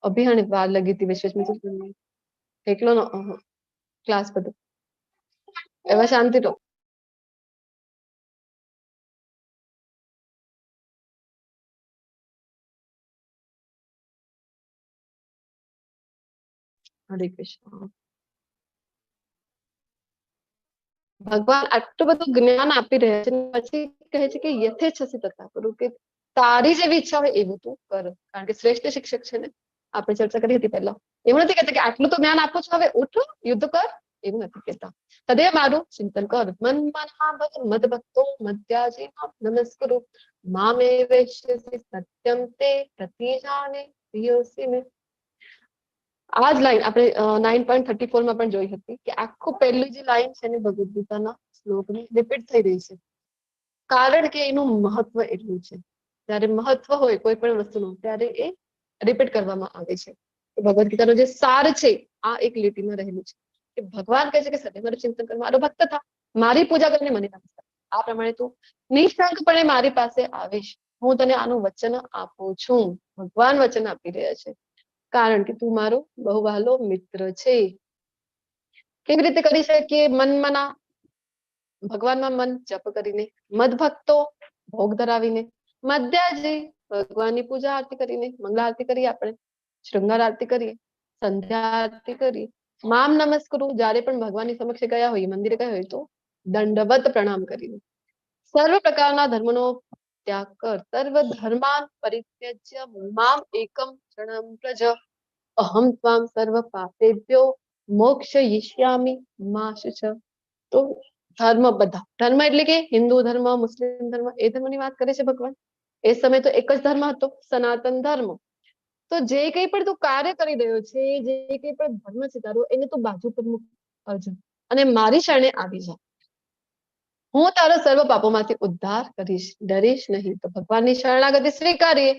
અભિયાન વાર લગી હતી વિશેષ એકલો ક્લાસ બધો એવા શાંતિ તો હરે કૃષ્ણ. ભગવાન આટલું બધું જ્ઞાન આપી રહ્યા છે પછી કહે છે કે યથેચ્છસી તથા કરો, કે તારી જેવી ઈચ્છા હોય એવું તું કર. કારણ કે શ્રેષ્ઠ શિક્ષક છે ને, આપણે ચર્ચા કરી હતી પહેલા. એવું નથી કહેતા કે આટલું તો જ્ઞાન આપું છું હવે ઉઠો યુદ્ધ કર, એવું નથી કહેતા. તદે મારું ચિંતન કર. મન મદ ભક્તો મધ્યાજી નમસ્કુરુ મામે વૈશ્યસી સત્યમ તે પ્રતિજાને પ્રિયોસી મે. આ જ લાઈન આપણે 9.34 માં પણ જોઈ હતી કે આખું પહેલી જે લાઈન છે ને ભગવદ ગીતાના શ્લોકની રિપીટ થઈ રહી છે. કારણ કે એનું મહત્વ એટલું છે. ત્યારે મહત્વ હોય કોઈ પણ વસ્તુનું ત્યારે એ રિપીટ કરવામાં આવે છે. ભગવદ ગીતાનો જે સાર છે આ એક લીટીમાં રહેલું છે કે ભગવાન કહે છે કે સદૈવ મારું ચિંતન કર, મારો ભક્ત થા, મારી પૂજા કરીને મને નમસ્કાર. આ પ્રમાણે તું નિઃશંકપણે મારી પાસે આવીશ. હું તને આનું વચન આપું છું. ભગવાન વચન આપી રહ્યા છે. કારણ કે તું મારો બહુ વહાલો મિત્ર છે. કેવી રીતે કરી શકીએ? મનમના, ભગવાનમાં મન જપ કરીને, મદ ભક્તો ભોગ ધરાવીને, મધ્યાજી ભગવાનની પૂજા આરતી કરીને, મંગલા આરતી કરીએ આપણે, શૃંગાર આરતી કરીએ, સંધ્યા આરતી કરીએ, મામ નમસ્કુરુ જયારે પણ ભગવાનની સમક્ષ ગયા હોય, મંદિરે ગયા હોય તો દંડવત પ્રણામ કરીને, સર્વ પ્રકારના ધર્મનો ત્યાગ કર. સર્વ ધર્માન પરિત્યજ્ય મામ એકમ શરણમ પ્રજ અહમ ત્વામ સર્વ પાપેભ્યો મોક્ષયિષ્યામિ મા શુચ. તો ધર્મ બધા ધર્મ એટલે કે હિન્દુ ધર્મ, મુસ્લિમ ધર્મ, એ ધર્મની વાત કરે છે ભગવાન. એ સમય તો એક જ ધર્મ હતો, સનાતન ધર્મ. તો જે કંઈ પણ તું કાર્ય કરી રહ્યો છે, જે કંઈ પણ ધર્મ છે તારો, એને તું બાજુ પર મૂક અર્જુન, અને મારી શરણે આવી જા. હું તારો સર્વ પાપોમાંથી ઉદ્ધાર કરીશ, ડરીશ નહીં. તો ભગવાનની શરણાગતિ સ્વીકારીએ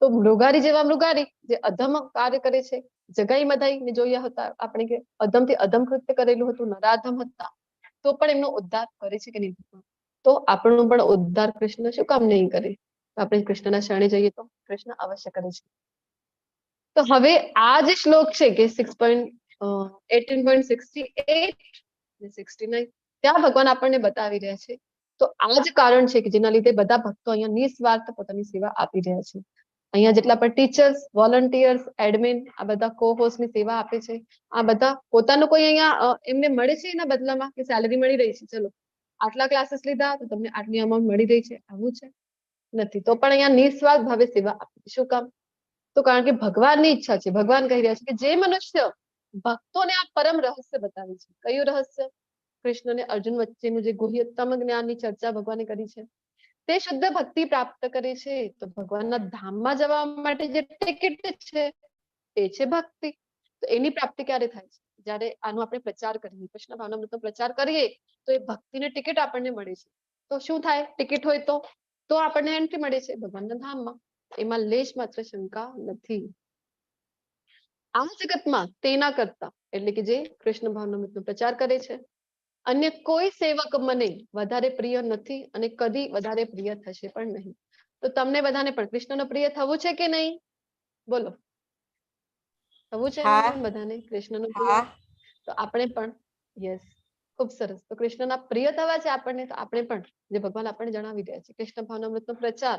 તો મૃગારી જેવા મૃગારી જે અધમ કાર્ય કરે છે, જગાઈ મધાઈને જોયા હતા આપણે કે અધમથી અધમ કૃત્ય કરેલું હતું, નરાધમ હતા, તો પણ એમનો ઉદ્ધાર કરે છે કે નહીં? તો આપણો પણ ઉદ્ધાર કૃષ્ણ શું કામ નહીં કરે? આપણે કૃષ્ણના શરણે જઈએ તો કૃષ્ણ અવશ્ય કરે છે. તો હવે આ જે શ્લોક છે કે 18.68 ને 69, ત્યાં ભગવાન આપણને બતાવી રહ્યા છે. તો આ જ કારણ છે કે જેના લીધે બધા ભક્તો અહીંયા નિસ્વાર્થ પોતાની સેવા આપી રહ્યા છે. અહીંયા જેટલા પણ ટીચર્સ, વોલન્ટિયર્સ, એડમિન, આ બધા કો હોસ્ટની સેવા આપે છે. આ બધા પોતાનું કોઈ અહીંયા એમને મળે છે એના બદલામાં કે સેલેરી મળી રહી છે, ચલો આટલા ક્લાસીસ લીધા તો તમને આટલી અમાઉન્ટ મળી રહી છે, આવું છે નથી. તો પણ અહીંયા નિસ્વાર્થ ભાવે સેવા આપે. શું કામ? તો કારણ કે ભગવાનની ઈચ્છા છે. ભગવાન કહી રહ્યા છે કે જે મનુષ્ય ભક્તોને આ પરમ રહસ્ય બતાવે છે. કયું રહસ્ય? કૃષ્ણ અને અર્જુન વચ્ચેનું જે ગુહ્યતમ જ્ઞાનની ચર્ચા ભગવાને કરી છે, તે શુદ્ધ ભક્તિ પ્રાપ્ત કરે છે. તો ભગવાનના ધામમાં જવા માટે જે ટિકિટ છે એ છે ભક્તિ. તો એની પ્રાપ્તિ ક્યારે થાય છે? જ્યારે આનો આપણે પ્રચાર કરીએ, કૃષ્ણ ભાવનામૃતનો પ્રચાર કરીએ તો એ ભક્તિની ટિકિટ આપણને મળે છે. તો શું થાય? ટિકિટ હોય તો આપણને એન્ટ્રી મળે છે ભગવાનના ધામમાં. એમાં લેશ માત્ર શંકા નથી. આ જગતમાં તેના કરતા એટલે કે જે કૃષ્ણ ભાવનામૃતનો પ્રચાર કરે છે, અન્ય કોઈ સેવક મને વધારે પ્રિય નથી અને કદી વધારે પ્રિય થશે પણ નહીં. તો તમને બધાને પણ કૃષ્ણનો પ્રિય થવું છે કે નહીં? બોલો, થવું છે હા. ને બધાને કૃષ્ણનો પ્રિય? હા. તો આપણે પણ યસ, ખૂબ સરસ. તો કૃષ્ણના પ્રિય થવા છે આપણને, તો આપણે પણ જે ભગવાન આપણને જણાવી રહ્યા છે કૃષ્ણ ભાવનામૃતનો પ્રચાર,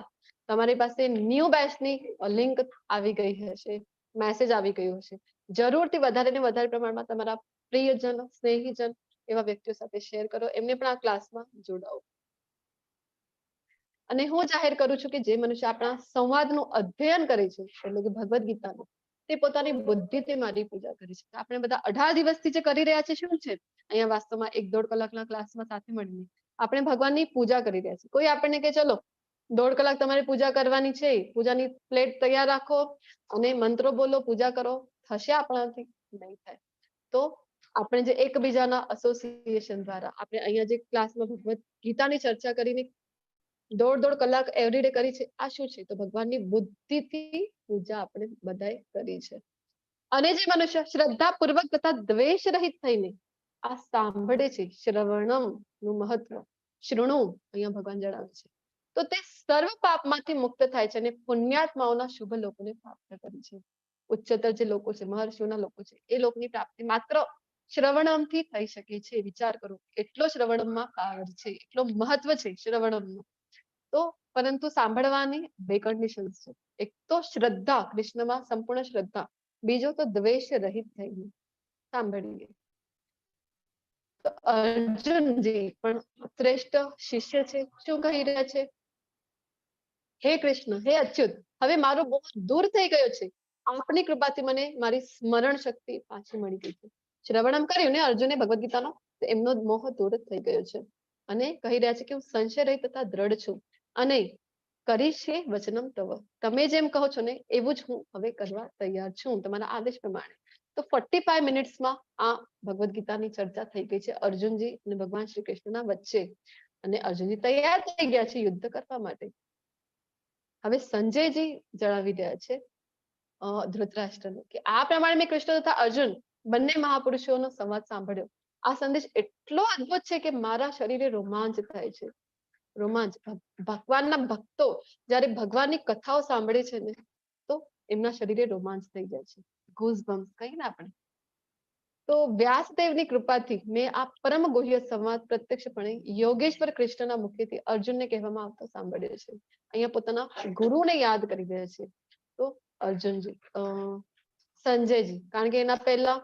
તમારી પાસે ન્યૂ બેચની લિંક આવી ગઈ હશે, મેસેજ આવી ગયો હશે, જરૂરથી વધારે ને વધારે પ્રમાણમાં તમારા પ્રિયજન, સ્નેહીજન એવા વ્યક્તિઓ સાથે શેર કરો, એમને પણ આ ક્લાસમાં જોડાઓ. અને હું જાહેર કરું છું કે જે મનુષ્ય આપણા સંવાદનું અધ્યયન કરે છે એટલે કે ભગવદ ગીતાનું, તે પોતાની બુદ્ધિથી મારી પૂજા કરે છે. આપણે બધા 18 દિવસથી જે કરી રહ્યા છે શું છે? અહીંયા વાસ્તવમાં 1-1.5 કલાકના ક્લાસમાં સાથે મળીને આપણે ભગવાનની પૂજા કરી રહ્યા છીએ. કોઈ આપણને કે ચલો 1.5 કલાક તમારે પૂજા કરવાની છે, પૂજાની પ્લેટ તૈયાર રાખો અને મંત્રો બોલો, પૂજા કરો, થશે આપણાથી? નહીં થાય. તો આપણે જે એકબીજાના એસોસિએશન દ્વારા આપણે અહીંયા જે ક્લાસમાં ભગવદ ગીતાની ચર્ચા કરીને 1.5 કલાક એવરી ડે કરી છે, આ શું છે? તો ભગવાનની બુદ્ધિથી પૂજા આપણે બધાએ કરી છે. અને જે મનુષ્ય શ્રદ્ધાપૂર્વક તથા દ્વેષ રહિત થઈને આ સાંભળે છે, શ્રવણમ નું મહત્વ, શૃણુ અહીંયા ભગવાન જણાવે છે, તો તે સર્વ પાપમાંથી મુક્ત થાય છે અને પુણ્યાત્માઓના શુભ લોકોને પ્રાપ્ત કરે છે. ઉચ્ચતર જે લોકો છે, મહર્ષિઓના લોકો છે, એ લોકની પ્રાપ્તિ માત્ર શ્રવણમથી થઈ શકે છે. વિચાર કરો, એટલો શ્રવણમમાં પાવર છે, એટલો મહત્વ છે શ્રવણમનું. તો પરંતુ સાંભળવાની 2 કન્ડિશન્સ છે. એક તો શ્રદ્ધા, કૃષ્ણમાં સંપૂર્ણ શ્રદ્ધા, બીજો તો દ્વેષ રહિત થઈને સાંભળીએ. તો અર્જુનજી પણ શ્રેષ્ઠ શિષ્ય છે. શું કહી રહ્યા છે? હે કૃષ્ણ, હે અચ્યુત, હવે મારો મોહ દૂર થઈ ગયો છે. આપની કૃપાથી મને મારી સ્મરણ શક્તિ પાછી મળી ગઈ છે. શ્રવણમ કર્યું ને અર્જુને ભગવદ ગીતાનો, તો એમનો મોહ દૂર થઈ ગયો છે અને કહી રહ્યા છે કે હું સંશય રહિત તથા દ્રઢ છું અને કરીશ એ વચનમ તવ. તમે જેમ કહો છો ને એવું જ હું હવે કરવા તૈયાર છું તમારા આદેશ પ્રમાણે. તો 45 મિનિટ્સમાં આ ભગવદ ગીતાની ચર્ચા થઈ ગઈ છે અર્જુનજી અને ભગવાન શ્રી કૃષ્ણના વચ્ચે, અને અર્જુનજી તૈયાર થઈ ગયા છે યુદ્ધ કરવા માટે. હવે સંજયજી જણાવી રહ્યા છે ધૃતરાષ્ટ્રને કે આ પ્રમાણે મેં કૃષ્ણ તથા અર્જુન બંને મહાપુરુષોનો સંવાદ સાંભળ્યો. આ સંદેશ એટલો અદ્ભુત છે કે મારા શરીરે રોમાંચ થાય છે. રોમાંચ. ભગવાનના ભક્તો જ્યારે ભગવાનની કથાઓ સાંભળે છે ને તો એમના શરીરે રોમાંચ થઈ જાય છે, ગૂઝબમ્સ કહીએ ને આપણે. તો વ્યાસદેવની કૃપાથી મેં આ પરમ ગુહ્ય સંવાદ પ્રત્યક્ષપણે યોગેશ્વર કૃષ્ણના મુખેથી અર્જુનને કહેવામાં આવતો સાંભળ્યો છે. અહીંયા પોતાના ગુરુને યાદ કરી રહ્યા છે. તો અર્જુનજી, સંજયજી, કારણ કે એના પહેલા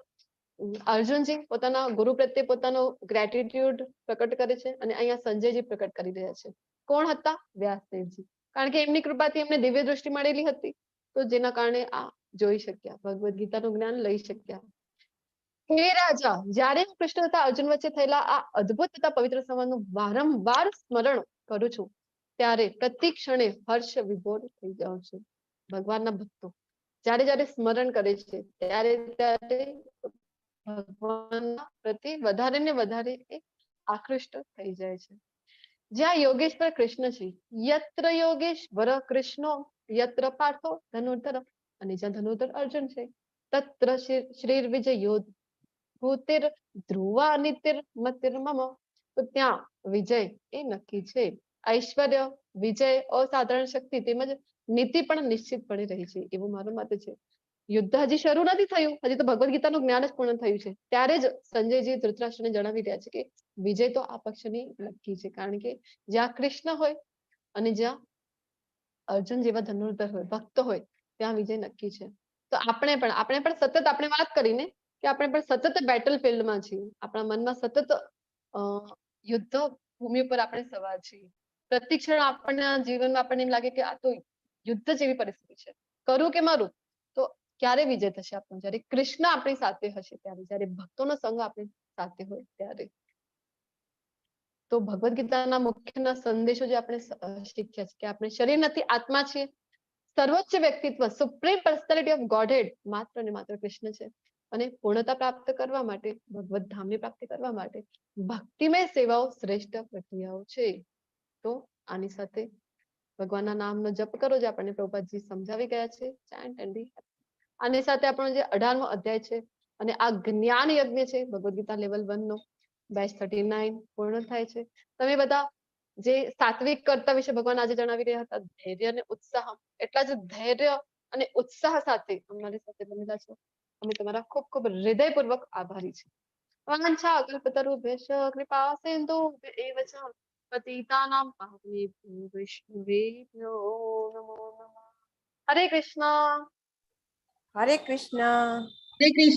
અર્જુનજી પોતાના ગુરુ પ્રત્યે પોતાનો ગ્રેટિટ્યુડ પ્રકટ કરે છે અને અહીંયા સંજયજી પ્રકટ કરી રહ્યા છે. કોણ હતા? વ્યાસદેવજી. કારણ કે એમની કૃપાથી એમને દિવ્ય દૃષ્ટિ મળેલી હતી, તો જેના કારણે આ જોઈ શક્યા, ભગવદ ગીતાનું જ્ઞાન લઈ શક્યા. હે રાજા, જ્યારે હું કૃષ્ણ તથા અર્જુન વચ્ચે થયેલા આ અદ્ભુત તથા પવિત્ર સંવાદનું વારંવાર સ્મરણ કરું છું ત્યારે પ્રતિ ક્ષણે હર્ષ વિભોર થઈ જાઉં છું. ભગવાનના ભક્તો જ્યારે જ્યારે સ્મરણ કરે છે ત્યારે ત્યારે ભગવાનના પ્રતિ વધારે ને વધારે એ આકૃષ્ટ થઈ જાય છે. જ્યાં યોગેશ્વર કૃષ્ણ છે, યત્ર યોગેશ્વર કૃષ્ણો યત્ર પાર્થો ધનુર્ધર, અને જ્યાં ધનુર્ધર અર્જુન છે, તત્ર શ્રીર વિજયો ભૂતિર ધ્રુવા નિતિર મતિર મમ. તો ત્યાં વિજય એ નક્કી છે. ઐશ્વર્ય, વિજય, અસાધારણ શક્તિ તેમજ નીતિ પણ નિશ્ચિતપણે રહી છે એવું મારું મત છે. યુદ્ધ હજી શરૂ નથી થયું, હજી તો ભગવદ ગીતાનું જ્ઞાન જ પૂર્ણ થયું છે, ત્યારે જ સંજયજી ધૃતરાષ્ટ્રને જણાવી રહ્યા છે કે વિજય તો આ પક્ષની નક્કી છે. કારણ કે જ્યાં કૃષ્ણ હોય અને જ્યાં અર્જુન જેવા ધનુર્ધર હોય, ભક્ત હોય, ત્યાં વિજય નક્કી છે. તો આપણે પણ સતત આપણે વાત કરીને કે આપણે પણ સતત બેટલ ફિલ્ડમાં છીએ. આપણા મનમાં સતત યુદ્ધ ભૂમિ પર આપણે સવાર છીએ. પ્રતિક્ષણ આપણના જીવનમાં આપણને એમ લાગે કે આ તો યુદ્ધ જેવી પરિસ્થિતિ છે, કરું કે મરું. તો ક્યારે વિજય થશે આપણો? જ્યારે કૃષ્ણ આપણી સાથે હશે ત્યારે, જ્યારે ભક્તોનો સંગ આપણી સાથે હોય ત્યારે. તો ભગવદ ગીતાના મુખ્ય સંદેશો જે આપણે શીખ્યા છે કે આપણે શરીર નથી, આત્મા છે. સર્વોચ્ચ વ્યક્તિત્વ, સુપ્રીમ પર્સનાલિટી ઓફ ગોડહેડ માત્ર ને માત્ર કૃષ્ણ છે. અને પૂર્ણતા પ્રાપ્ત કરવા માટે, ભગવદ ધામની પ્રાપ્તિ કરવા માટે ભક્તિમય સેવાઓ શ્રેષ્ઠ પ્રક્રિયાઓ છે. તો આની સાથે ભગવાનના નામનો જપ કરો, જે આપણને પ્રભુપાદજી સમજાવી ગયા છે. આની સાથે આપણો જે 18મો અધ્યાય છે અને આ જ્ઞાન યજ્ઞ છે ભગવદ ગીતા લેવલ 1 નો બેચ 39 પૂર્ણ થાય છે. તમે બધા જે સાત્વિક કર્તા વિશે ભગવાન આજે જણાવી રહ્યા હતા, ધૈર્ય અને ઉત્સાહ, એટલા જ ધૈર્ય અને ઉત્સાહ સાથે અમારી સાથે બનેલા છો. અમે તમારા ખૂબ ખૂબ હૃદયપૂર્વક આભારી છે. વાંછા કલ્પતરુભ્યશ્ચ કૃપા સિંધુભ્ય એવ ચ પતિતાનાં પાવનેભ્યો વૈષ્ણવેભ્યો નમો નમઃ. હરે કૃષ્ણ. હરે કૃષ્ણ. હરે કૃષ્ણ.